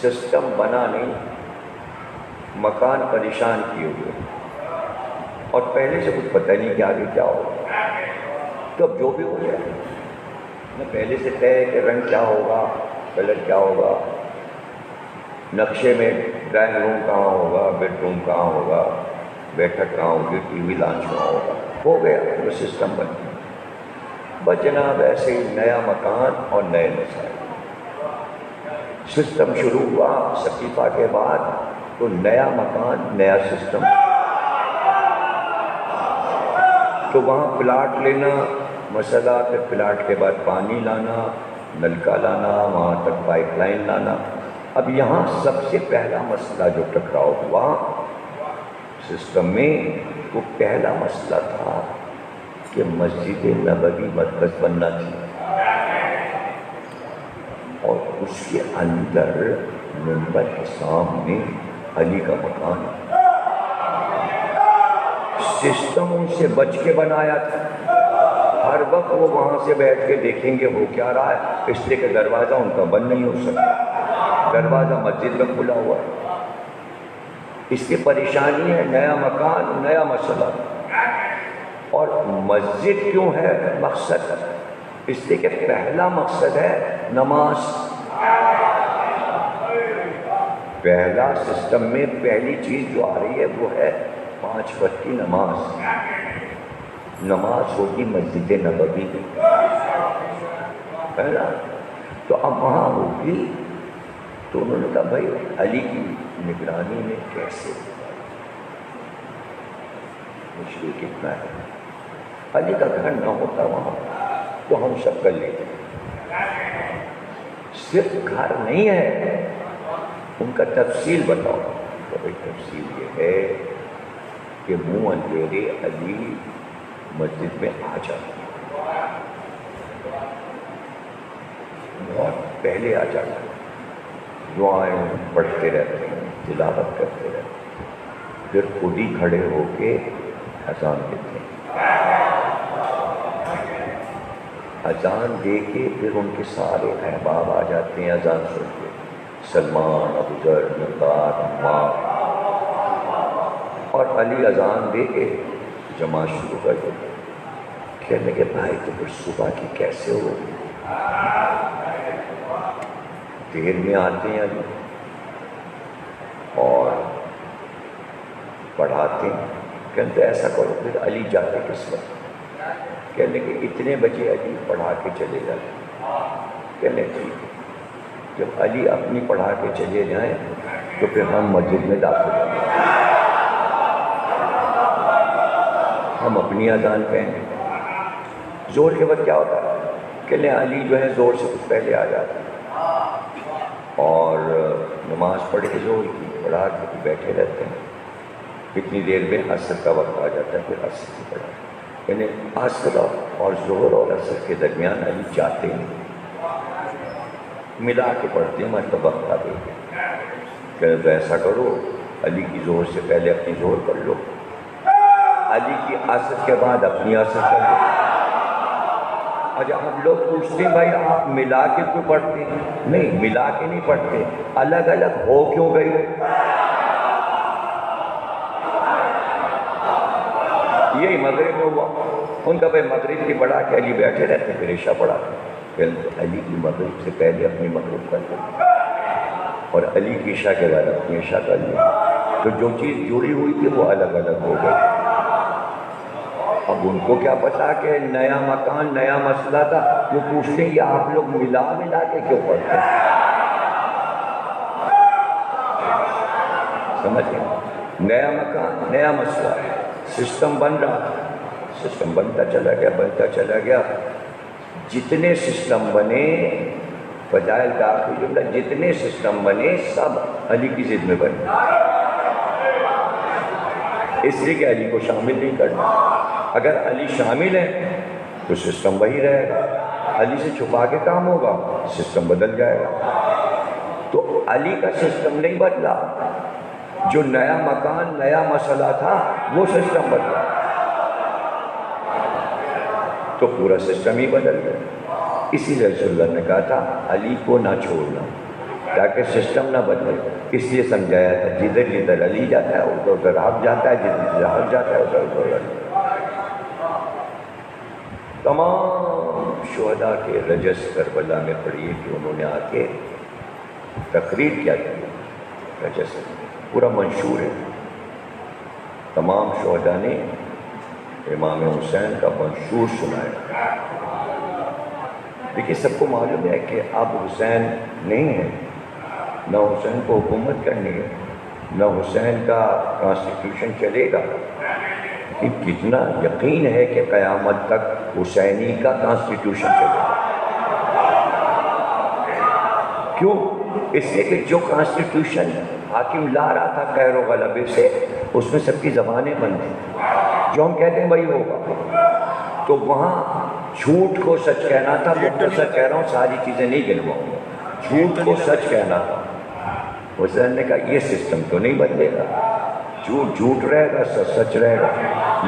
سسٹم بنا نہیں، مکان پریشان کیے ہوئے، اور پہلے سے کچھ پتہ نہیں کہ آگے کیا ہوگا۔ تو اب جو بھی ہو گیا نہ پہلے سے طے ہے کہ رنگ کیا ہوگا، کلر کیا ہوگا، نقشے میں ڈرائنگ روم کہاں ہوگا، بیڈ روم کہاں ہوگا، بیٹھک کہاں ہوگی، ٹی وی لانچ کہاں ہوگا، ہو گیا وہ سسٹم بن گیا۔ بس جناب ایسے ہی نیا مکان اور نئے مسائل۔ سسٹم شروع ہوا سقیفہ کے بعد تو نیا مکان نیا سسٹم، تو وہاں پلاٹ لینا مسئلہ، پھر پلاٹ کے بعد پانی لانا، نلکا لانا، وہاں تک پائپ لائن لانا۔ اب یہاں سب سے پہلا مسئلہ جو ٹکراؤ ہوا سسٹم میں، وہ پہلا مسئلہ تھا کہ مسجد نبوی مرکز بننا تھی، اور اس کے اندر منبر کے سامنے علی کا مکان۔ سسٹم ان سے بچ کے بنایا تھا، ہر وقت وہ وہاں سے بیٹھ کے دیکھیں گے وہ کیا رہا ہے، اس لیے کہ دروازہ ان کا بند نہیں ہو سکتا، دروازہ مسجد میں کھلا ہوا ہے۔ اس کی پریشانی ہے، نیا مکان نیا مسئلہ۔ اور مسجد کیوں ہے مقصد؟ اس لیے کہ پہلا مقصد ہے نماز۔ پہلا سسٹم میں پہلی چیز جو آ رہی ہے وہ ہے 5 وقت کی نماز۔ نماز ہوگی مسجد نبوی کی، ہے نا؟ تو اب وہاں ہوگی، تو انہوں نے کہا بھائی علی کی نگرانی میں کیسے، مشکل کتنا ہے، علی کا گھر نہ ہوتا وہاں تو ہم سب کر لیتے۔ صرف گھر نہیں ہے، ان کا تفصیل بتاؤ۔ تو بھائی تفصیل یہ ہے کہ منہ اندھیرے علی مسجد میں آ جاتا، بہت پہلے آ جاتا، دعائیں پڑھتے رہتے ہیں، تلاوت کرتے رہتے ہیں، پھر خود ہی کھڑے ہو کے اذان دیتے ہیں۔ اذان دے کے پھر ان کے سارے احباب آ جاتے ہیں اذان سن کے، سلمان، ابوذر، مقداد، عمار، اور علی اذان دے کے جماعت شروع کر دیتے۔ کہنے کے بھائی تو پھر صبح کی کیسے ہوگی، دیر میں آتے ہیں علی اور پڑھاتے ہیں۔ کہتے ایسا کرو پھر علی جاتے کس وقت؟ کہنے کہ اتنے بجے علی پڑھا کے چلے جاتے۔ کہنے ٹھیک ہے، جب علی اپنی پڑھا کے چلے جائیں تو پھر ہم مسجد میں داخل ہوں گے، ہم اپنی اذان کہیں گے۔ زور کے وقت کیا ہوتا ہے؟ کہنے علی جو ہے زور سے کچھ پہلے آ جاتا ہے، اور نماز پڑھے زور کی پڑھا کے بیٹھے رہتے ہیں. کتنی دیر میں عصر کا وقت آ جاتا ہے، پھر عصر کی پڑھا. یعنی عصر اور ظہر اور عصر کے درمیان علی چاہتے ہیں ملا کے پڑھتے ہیں، مطلب وقت آ گئی کہ تو ایسا کرو علی کی ظہر سے پہلے اپنی ظہر پڑھ لو، علی کی عصر کے بعد اپنی عصر پڑھ لو. اچھا ہم لوگ پوچھتے ہیں بھائی آپ ملا کے کیوں پڑھتے ہیں؟ نہیں، ملا کے نہیں پڑھتے، الگ الگ ہو کیوں گئی؟ یہی مغرب میں ہوا. ان کا بھائی مغرب کی پڑھا کے علی بیٹھے رہتے، پھر عشاء پڑھا پھر علی کی مغرب سے پہلے اپنی مغرب کر لیں اور علی کی عشاء کے بعد اپنی عشاء کر لیں. تو جو چیز جڑی ہوئی تھی وہ الگ الگ ہو گئی. اب ان کو کیا پتا کہ نیا مکان نیا مسئلہ تھا. وہ پوچھتے ہیں یہ آپ لوگ ملا کے کیوں پڑھتے ہیں؟ سمجھ گئے؟ نیا مکان نیا مسئلہ، سسٹم بن رہا، سسٹم بنتا چلا گیا. جتنے سسٹم بنے، فضائل کا آخری جملہ، جتنے سسٹم بنے سب علی کی ضد میں بنے. اس لیے کہ علی کو شامل نہیں کرنا. اگر علی شامل ہے تو سسٹم وہی رہے گا. علی سے چھپا کے کام ہوگا، سسٹم بدل جائے گا. تو علی کا سسٹم نہیں بدلا، جو نیا مکان نیا مسئلہ تھا وہ سسٹم بدلا، تو پورا سسٹم ہی بدل گیا. اسی لیے رسول اللہ نے کہا تھا علی کو نہ چھوڑنا تاکہ سسٹم نہ بدلے. اس لیے سمجھایا تھا جدھر جدھر علی جاتا ہے ادھر ادھر حق جاتا ہے، جدھر جدھر حق جاتا ہے ادھر ادھر علی. تمام شہداء کے رجس کربلا میں پڑھیے کہ انہوں نے آ کے تقریر کیا کی. رجس پورا منشور ہے. تمام شہداء نے امام حسین کا منشور سنایا. دیکھیے سب کو معلوم ہے کہ اب حسین نہیں ہے، نہ حسین کو حکومت کرنی ہے، نہ حسین کا کانسٹیٹیوشن چلے گا. لیکن کتنا یقین ہے کہ قیامت تک حسینی کا کانسٹیٹیوشن چلے گا. کیوں؟ اس لیے کہ جو کانسٹیٹیوشن حاکم لا رہا تھا قہر و غلبے سے، اس میں سب کی زبانیں بند تھیں. جو ہم کہتے ہیں وہی ہوگا. تو وہاں جھوٹ کو سچ کہنا تھا. مختصر کہہ رہا ہوں، ساری چیزیں نہیں گنواؤں گا. جھوٹ کو سچ کہنا تھا. حسین نے کہا یہ سسٹم تو نہیں بدلے گا، جھوٹ جھوٹ رہے گا، سچ سچ رہے گا.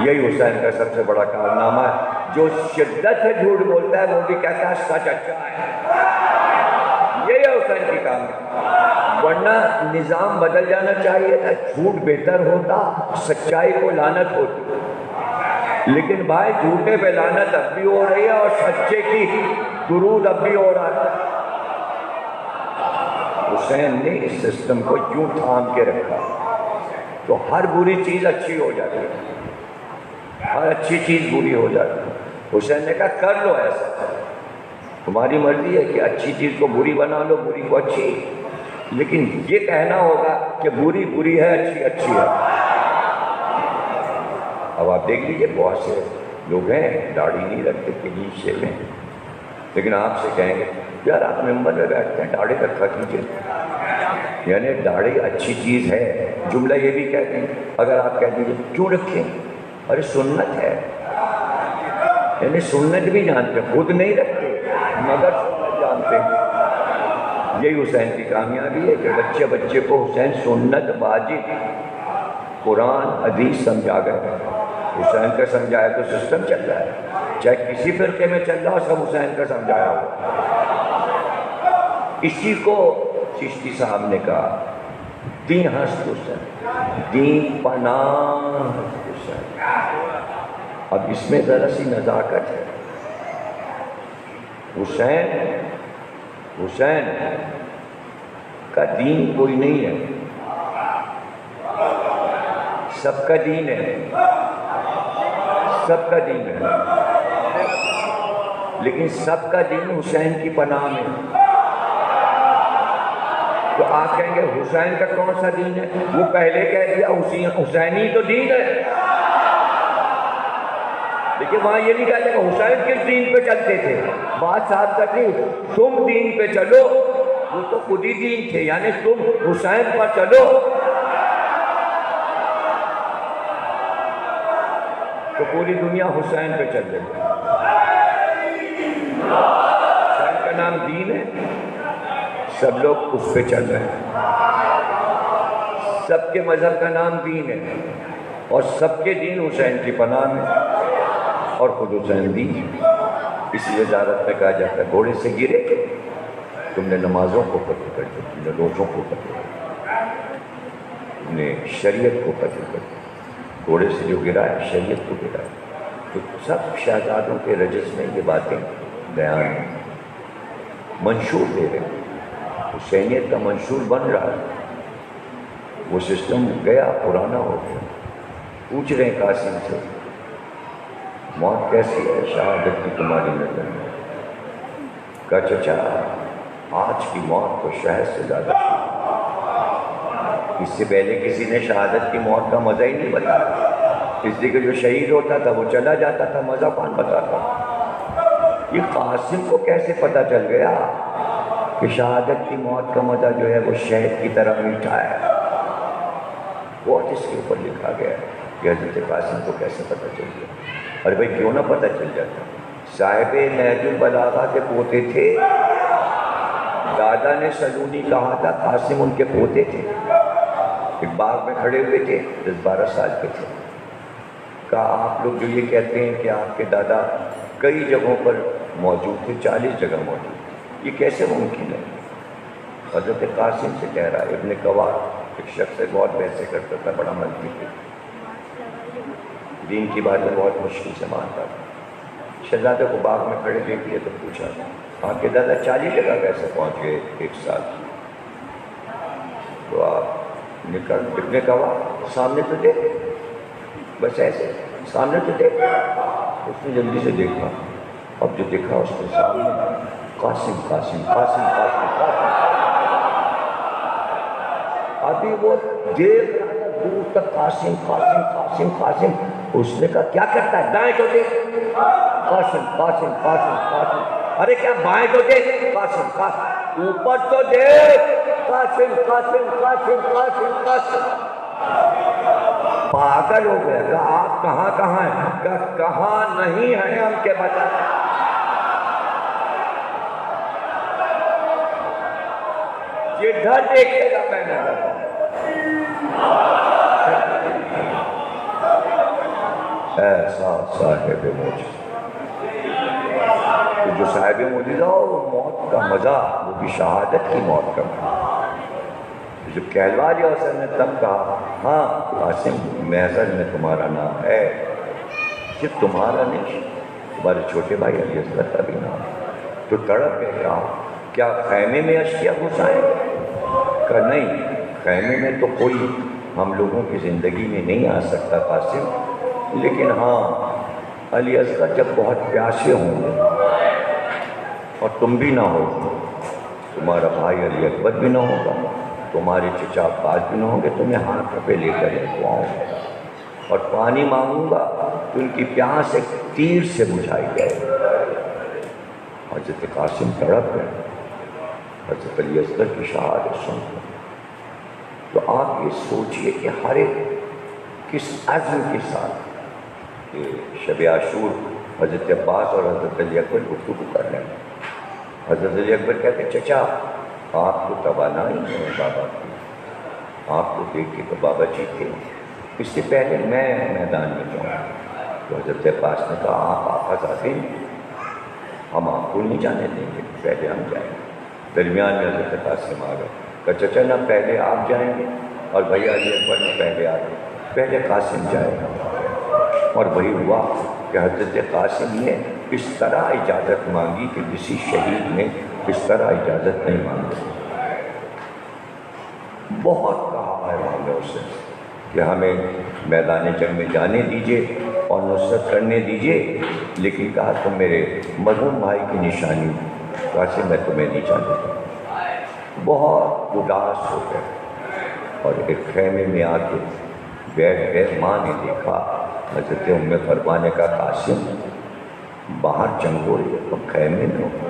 یہی حسین کا سب سے بڑا کارنامہ ہے. جو شدت سے جھوٹ بولتا ہے وہ بھی کہتا ہے سچ اچھا ہے. یہی حسین کی کام ہے. ورنہ نظام بدل جانا چاہیے تھا. جھوٹ بہتر ہوتا، سچائی کو لعنت ہوتی. لیکن بھائی جھوٹے پہ لعنت اب بھی ہو رہی ہے اور سچے کی درود اب بھی ہو رہا ہے. حسین نے اس سسٹم کو یوں تھام کے رکھا تو ہر بری چیز اچھی ہو جاتی ہے، ہر اچھی چیز بری ہو جاتی ہے. حسین نے کہا کر لو ایسا، تمہاری مرضی ہے کہ اچھی چیز کو بری بنا لو، بری کو اچھی، لیکن یہ کہنا ہوگا کہ بری بری ہے، اچھی اچھی ہے. اب آپ دیکھ لیجیے بہت سے لوگ ہیں داڑھی نہیں رکھتے کلیشے میں، لیکن آپ سے کہیں گے یار آپ ممبر میں بیٹھتے ہیں داڑھی رکھا کیجیے. یعنی داڑھی اچھی چیز ہے. جملہ یہ بھی کہتے ہیں. اگر آپ کہہ دیجیے کیوں رکھیں، ارے سنت ہے. یعنی سنت بھی جانتے ہیں، خود نہیں رکھتے مگر سنت جانتے ہیں. یہی حسین کی کامیابی ہے کہ بچے بچے کو حسین سنت واجب قرآن حدیث سمجھا گئے. حسین کا سمجھایا تو سسٹم چل رہا ہے. چاہے کسی فرقے میں چل رہا ہو، سب حسین کا سمجھایا ہو. اسی کو چشتی صاحب نے کہا دین ہست حسین، دین پناہ حسین. اب اس میں ذرا سی نزاکت ہے. حسین کا دین کوئی نہیں ہے، سب کا دین ہے، سب کا دین ہے. لیکن سب کا دین حسین کی پناہ میں. تو آپ کہیں گے حسین کا کون سا دین ہے؟ وہ پہلے کہہ دیا حسینی تو دین ہے. دیکھیے وہاں یہ نہیں کہتے کہ حسین کس دین پہ چلتے تھے. بات صاحب کرتی تم دین پہ چلو وہ تو خود ہی دین تھے، یعنی تم حسین پر چلو تو پوری دنیا حسین پہ چل رہی ہے۔ حسین کا نام دین ہے، سب لوگ اس پہ چل رہے ہیں۔ سب کے مذہب کا نام دین ہے اور سب کے دین حسین کی پناہ میں، اور خود حسین دین۔ اس لیے وزارت میں کہا جاتا ہے گھوڑے سے گرے تم نے نمازوں کو قتل کر دیا، تم نے روزوں کو قتل کر دیا، تم نے شریعت کو قتل کر دیا۔ گھوڑے سے جو گرا ہے شریعت کو گرا ہے۔ تو سب شہزادوں کے رجس میں یہ باتیں بیان ہیں، منشور دے رہے ہیں، حسینیت کا منشور بن رہا ہے۔ وہ سسٹم گیا، پرانا ہو گیا۔ پوچھ رہے ہیں قاسم سے موت کیسی ہے شہادت کی تمہاری نظر میں؟ کہا چچا آج کی موت تو شہد سے زیادہ تھی، اس سے پہلے کسی نے شہادت کی موت کا مزہ ہی نہیں بتایا۔ اس لیے کہ جو شہید ہوتا تھا وہ چلا جاتا تھا، مزہ کون بتاتا؟ یہ قاسم کو کیسے پتہ چل گیا کہ شہادت کی موت کا مزہ جو ہے وہ شہد کی طرح میٹھا ہے؟ بہت اس کے اوپر لکھا گیا ہے کہ حضرت قاسم کو کیسے پتہ چل گیا۔ اور بھائی کیوں نہ پتہ چل جاتا؟ صاحب نہج البلاغہ کے پوتے تھے، دادا نے سلونی کہا تھا قاسم ان کے پوتے تھے۔ ایک باغ میں کھڑے ہوئے تھے، 10-12 سال کے تھے۔ کہا آپ لوگ جو یہ کہتے ہیں کہ آپ کے دادا کئی جگہوں پر موجود تھے، 40 جگہ موجود تھے، یہ کیسے ممکن ہے؟ حضرت قاسم سے کہہ رہا ہے۔ ابن قوار ایک شخص سے بہت بحثیں کرتا تھا، بڑا منطقی تھا، دین کی باتیں بہت مشکل سے مانتا تھا۔ شہزادے کو باغ میں کھڑے دیکھ لیے تو پوچھا آپ کے دادا 40 جگہ کیسے پہنچ گئے ایک سال؟ تو آپ نکل ابن قوار سامنے تو دیکھ، بس ایسے سامنے تو دیکھ۔ اس نے جلدی سے دیکھا، اب جو دیکھا اس کے سامنے قاسم قاسم قاسم قاسم قاسم۔ ابھی وہ دیکھ رہا تھا دور تک قاسم قاسم قاسم قاسم۔ اس نے کہا کیا کرتا ہے؟ دائیں تو دیکھ، قاسم قاسم قاسم قاسم۔ ارے کیا بائیں تو دیکھ، قاسم قاسم۔ اوپر تو دیکھ، قاسم قاسم قاسم قاسم قاسم۔ پاگل ہو گیا۔ کہا آپ کہاں کہاں ہیں؟ کہا کہاں نہیں ہیں ہم کے بتا۔ جدھر دیکھے گا میں نے ایسا صاحب موجزہ، جو صاحب موجزہ ہو وہ موت کا مزہ، وہ بھی شہادت کی موت کا مزہ۔ جو کہلوا لیا حسین نے تب کہا ہاں قاسم محضر میں تمہارا نام ہے، صرف تمہارا نہیں، تمہارے چھوٹے بھائی علی اصغر کا بھی نام ہے۔ تو تڑپ کے کہا کیا خیمے میں اشیاء گھسائیں؟ کہا نہیں، خیمے میں تو کوئی ہم لوگوں کی زندگی میں نہیں آ سکتا قاسم، لیکن ہاں علی اصغر جب بہت پیاسے ہوں گے اور تم بھی نہ ہو، تمہارا بھائی علی اکبر بھی نہ ہوگا، تمہارے چچا عباس بھی نہ ہوں گے، تمہیں ہاتھ پہ لے کر ان کو آؤں گا اور پانی مانگوں گا تو ان کی پیاس ایک تیر سے بجھائی جائے۔ حضرت قاسم تڑپ گئے حضرت علی اصغر کی شہادت سن کر۔ تو آپ یہ سوچئے کہ ہر ایک کس عزم کے ساتھ کہ شب عاشور حضرت عباس اور حضرت علی اکبر گفتگو کر رہے ہیں۔ حضرت علی اکبر کہتے ہیں چچا آپ کو توانائی ہے بابا کی، آپ کو دیکھ کے تو بابا جیتے ہیں، اس سے پہلے میں میدان میں جاؤں۔ تو حضرت عباس نے کہا آپ آقا زادے ہیں، ہم آپ کو نہیں جانے دیں گے، پہلے ہم جائیں گے۔ درمیان میں حضرت قاسم آ گئے، کہ چچا نہ پہلے آپ جائیں گے اور بھیا علی اکبر نے پہلے آ گئے، پہلے قاسم جائے گا۔ اور وہی ہوا کہ حضرت قاسم نے اس طرح اجازت مانگی کہ کسی شہید نے اس طرح اجازت نہیں مانگی۔ بہت کہا ہے ہم نے اسے کہ ہمیں میدان جنگ میں جانے دیجیے اور نصرت کرنے دیجیے، لیکن کہا تم میرے مرحوم بھائی کی نشانی قاسم میں تمہیں نہیں جانے دوں۔ بہت اداس ہو گئے اور ایک خیمے میں آ کے بیٹھ گئے۔ ماں نے دیکھا، حضرت ام فرما نے کہا قاسم باہر جنگ ہو رہی ہے تم خیمے میں ہو۔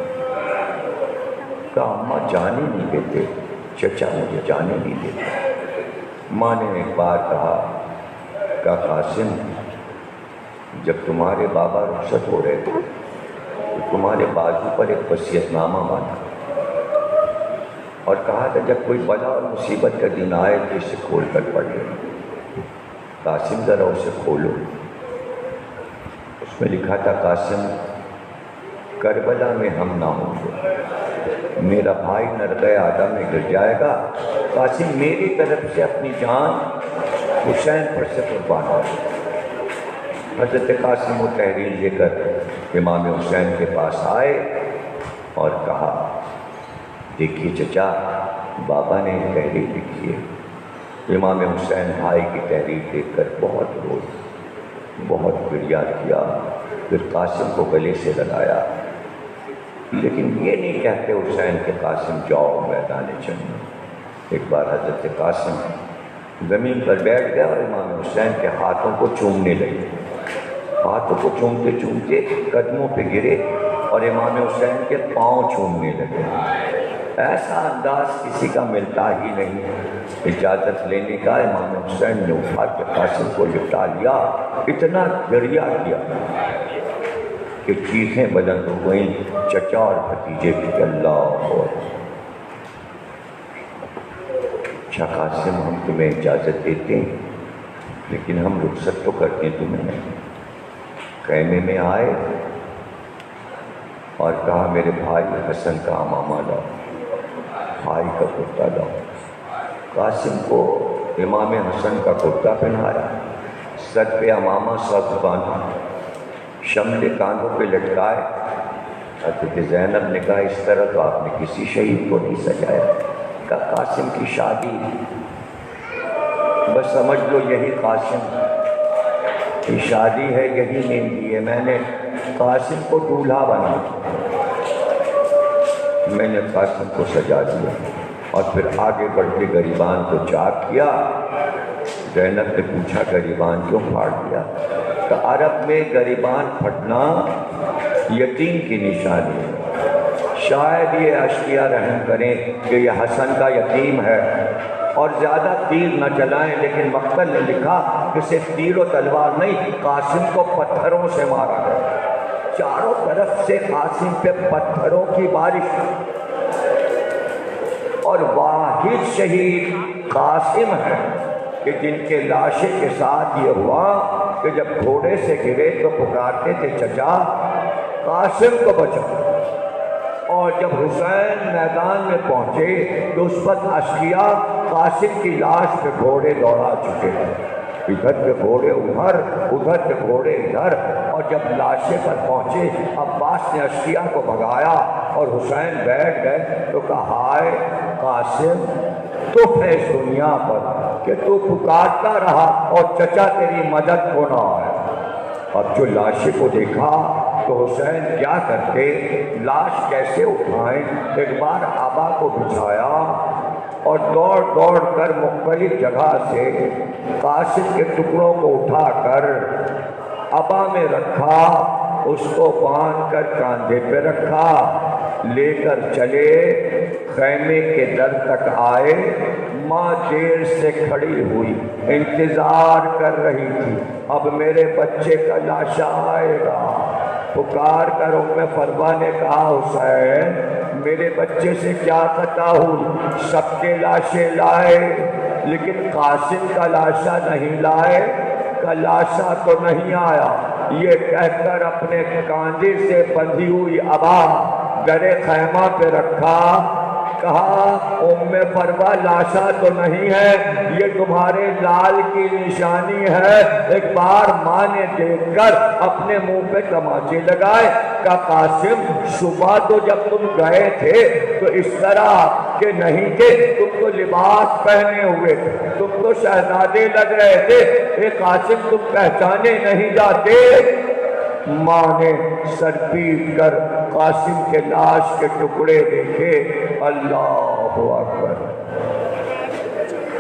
کہا اماں جانے نہیں دیتے، چچا مجھے جانے نہیں دیتے۔ ماں نے ایک بار کہا قاسم جب تمہارے بابا رخصت ہو رہے تھے تو تمہارے بازو پر ایک وصیت نامہ باندھا اور کہا تھا جب کوئی بلا اور مصیبت کا دن آئے تو اسے کھول کر پڑھ لو۔ قاسم ذرا اسے کھولو۔ اس میں لکھا تھا قاسم کربلا میں ہم نہ ہوں گے، میرا بھائی نرغہ آدم میں گر جائے گا، قاسم میری طرف سے اپنی جان حسین پر سے قربان ہو۔ حضرت قاسم وہ تحریر لے کر امام حسین کے پاس آئے اور کہا دیکھیے چچا بابا نے یہ تحریر لکھی ہے۔ امام حسین بھائی کی تحریر دیکھ کر بہت روئے، بہت فریاد کیا، پھر قاسم کو گلے سے لگایا، لیکن یہ نہیں کہتے حسین کہ قاسم جاؤ میدان جنگ۔ ایک بار حضرت قاسم زمین پر بیٹھ گیا اور امام حسین کے ہاتھوں کو چومنے لگے، ہاتھوں کو چومتے چومتے قدموں پہ گرے اور امام حسین کے پاؤں چومنے لگے۔ ایسا انداز کسی کا ملتا ہی نہیں۔ اجازت لینے کا امام حسین نے اٹھا کے قاسم کو لپٹا لیا، اتنا گریہ کیا کہ چیخیں بلند ہو گئیں، چچا اور بھتیجے کی اللہ ہو۔ اچھا قاسم ہم تمہیں اجازت دیتے ہیں لیکن ہم رخصت تو کرتے تمہیں۔ خیمے میں آئے اور کہا میرے بھائی حسن کا امامہ لاؤ، بھائی کا کرتا لاؤ۔ قاسم کو امام حسن کا کرتا پہنایا، سر پہ امامہ سبز باندھا، شملے کاندھوں پہ لٹکائے۔ حضرت زینب نے کہا اس طرح تو آپ نے کسی شہید کو نہیں سجایا۔ کہا قاسم کی شادی، بس سمجھ لو یہی قاسم کی شادی ہے، یہی مہندی ہے۔ میں نے قاسم کو دولہا بنا، میں نے قاسم کو سجا دیا اور پھر آگے بڑھ کے غریبان کو چاک کیا۔ زینب نے پوچھا غریبان کیوں پھاڑ دیا؟ کہ عرب میں غریبان پھٹنا یتیم کی نشانی ہے، شاید یہ اشقیاء رحم کریں کہ یہ حسن کا یتیم ہے اور زیادہ تیر نہ چلائیں، لیکن مقتل نے لکھا کہ صرف تیر و تلوار نہیں، قاسم کو پتھروں سے مارا گیا، چاروں طرف سے قاسم پہ پتھروں کی بارش، اور واحد شہید قاسم ہے کہ جن کے لاشے کے ساتھ یہ ہوا کہ جب گھوڑے سے گرے تو پکارتے تھے چچا قاسم کو بچا، اور جب حسین میدان میں پہنچے تو اس وقت اشقیاء قاسم کی لاش پہ گھوڑے دوڑا چکے تھے، ادھر کے گھوڑے ادھر کے گھوڑے ادھر، اور جب لاشے پر پہنچے عباس نے اشقیاء کو بھگایا اور حسین بیٹھ گئے تو کہا ہائے قاسم تو ہے اس دنیا پر کہ تو پکارتا رہا اور چچا تیری مدد کو نہ آیا۔ اب جو لاشے کو دیکھا تو حسین کیا کرتے، لاش کیسے اٹھائیں، ایک بار آبا کو بچھایا اور دوڑ دوڑ کر مختلف جگہ سے قاسم کے ٹکڑوں کو اٹھا کر آبا میں رکھا، اس کو باندھ کر کاندھے پہ رکھا، لے کر چلے، خیمے کے در تک آئے۔ ماں دیر سے کھڑی ہوئی انتظار کر رہی تھی، اب میرے بچے کا لاشا آئے گا۔ پکار کر ام فروا نے کہا حسین میرے بچے سے کیا قطع ہوئی، سب کے لاشے لائے لیکن قاسم کا لاشا نہیں لائے، کا لاشا تو نہیں آیا۔ یہ کہہ کر اپنے کاندھے سے بندھی ہوئی ابا گرے خیمہ پہ رکھا، کہا ام فروا لاشا تو نہیں ہے، یہ تمہارے لال کی نشانی ہے۔ ایک بار ماں نے دیکھ کر اپنے منہ پہ تماچے لگائے، کہا قاسم صبح تو جب تم گئے تھے تو اس طرح کہ نہیں تھے، تم تو لباس پہنے ہوئے تھے، تم تو شہزادے لگ رہے تھے، اے قاسم تم پہچانے نہیں جاتے۔ ماں نے سر پیٹ کر قاسم کے لاش کے ٹکڑے دیکھے، اللہ اکبر،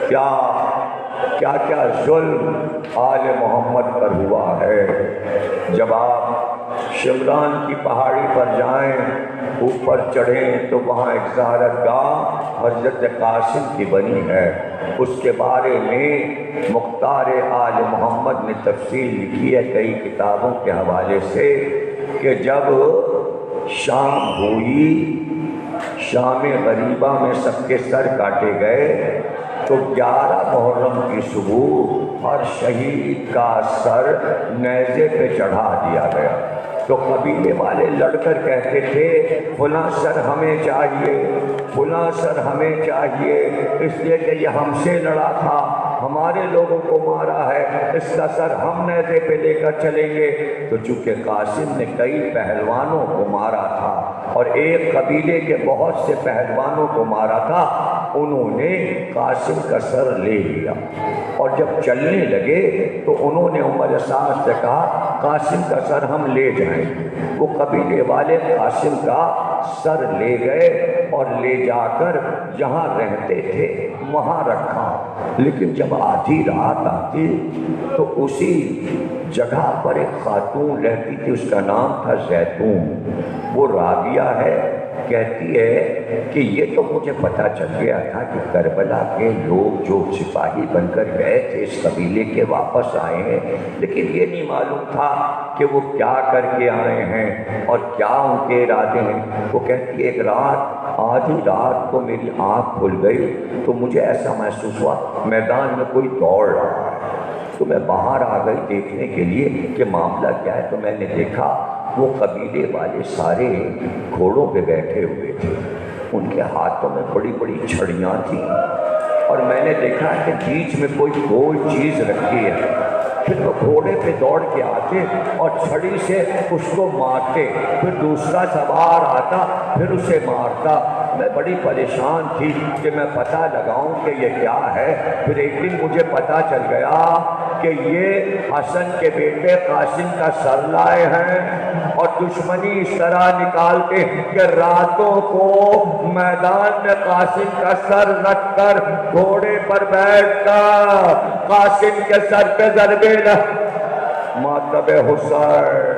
کیا کیا ظلم آل محمد پر ہوا ہے۔ جب آپ شمران کی پہاڑی پر جائیں، اوپر چڑھیں تو وہاں ایک زیارت گاہ حضرت قاسم کی بنی ہے۔ اس کے بارے میں مختار آل محمد نے تفصیل لکھی ہے کئی کتابوں کے حوالے سے کہ جب شام ہوئی، شام غریبہ میں سب کے سر کاٹے گئے، تو 11 محرم کی صبح ہر شہید کا سر نیزے پہ چڑھا دیا گیا۔ تو قبیلے والے لڑ کر کہتے تھے فلاں سر ہمیں چاہیے، فلاں سر ہمیں چاہیے، اس لیے کہ یہ ہم سے لڑا تھا، ہمارے لوگوں کو مارا ہے، اس کا سر ہم نیزے پہ لے کر چلیں گے۔ تو چونکہ قاسم نے کئی پہلوانوں کو مارا تھا اور ایک قبیلے کے بہت سے پہلوانوں کو مارا تھا، انہوں نے قاسم کا سر لے لیا، اور جب چلنے لگے تو انہوں نے عمر سعد سے کہا قاسم کا سر ہم لے جائیں۔ وہ قبیلے والے قاسم کا سر لے گئے اور لے جا کر جہاں رہتے تھے وہاں رکھا، لیکن جب آدھی رات آتی تو اسی جگہ پر ایک خاتون رہتی تھی، اس کا نام تھا زیتون۔ وہ راویہ ہے، کہتی ہے کہ یہ تو مجھے پتہ چل گیا تھا کہ کربلا کے لوگ جو سپاہی بن کر گئے تھے اس قبیلے کے واپس آئے ہیں، لیکن یہ نہیں معلوم تھا کہ وہ کیا کر کے آئے ہیں اور کیا ان کے ارادے ہیں۔ وہ کہتی ہے ایک رات، آدھی رات کو میری آنکھ کھل گئی تو مجھے ایسا محسوس ہوا میدان میں کوئی دوڑ رہا ہے، تو میں باہر آ گئی دیکھنے کے لیے کہ معاملہ کیا ہے۔ تو میں نے دیکھا وہ قبیلے والے سارے گھوڑوں پہ بیٹھے ہوئے تھے، ان کے ہاتھوں میں بڑی بڑی چھڑیاں تھیں، اور میں نے دیکھا کہ بیچ میں کوئی گول چیز رکھی ہے۔ پھر وہ گھوڑے پہ دوڑ کے آتے اور چھڑی سے اس کو مارتے، پھر دوسرا سوار آتا پھر اسے مارتا۔ میں بڑی پریشان تھی کہ میں پتہ لگاؤں کہ یہ کیا ہے۔ پھر ایک دن مجھے پتہ چل گیا کہ یہ حسن کے بیٹے قاسم کا سر لائے ہیں، اور دشمنی اس طرح نکالتے کہ راتوں کو میدان میں قاسم کا سر رکھ کر گھوڑے پر بیٹھ کر قاسم کے سر پہ ضربے ماتب حسین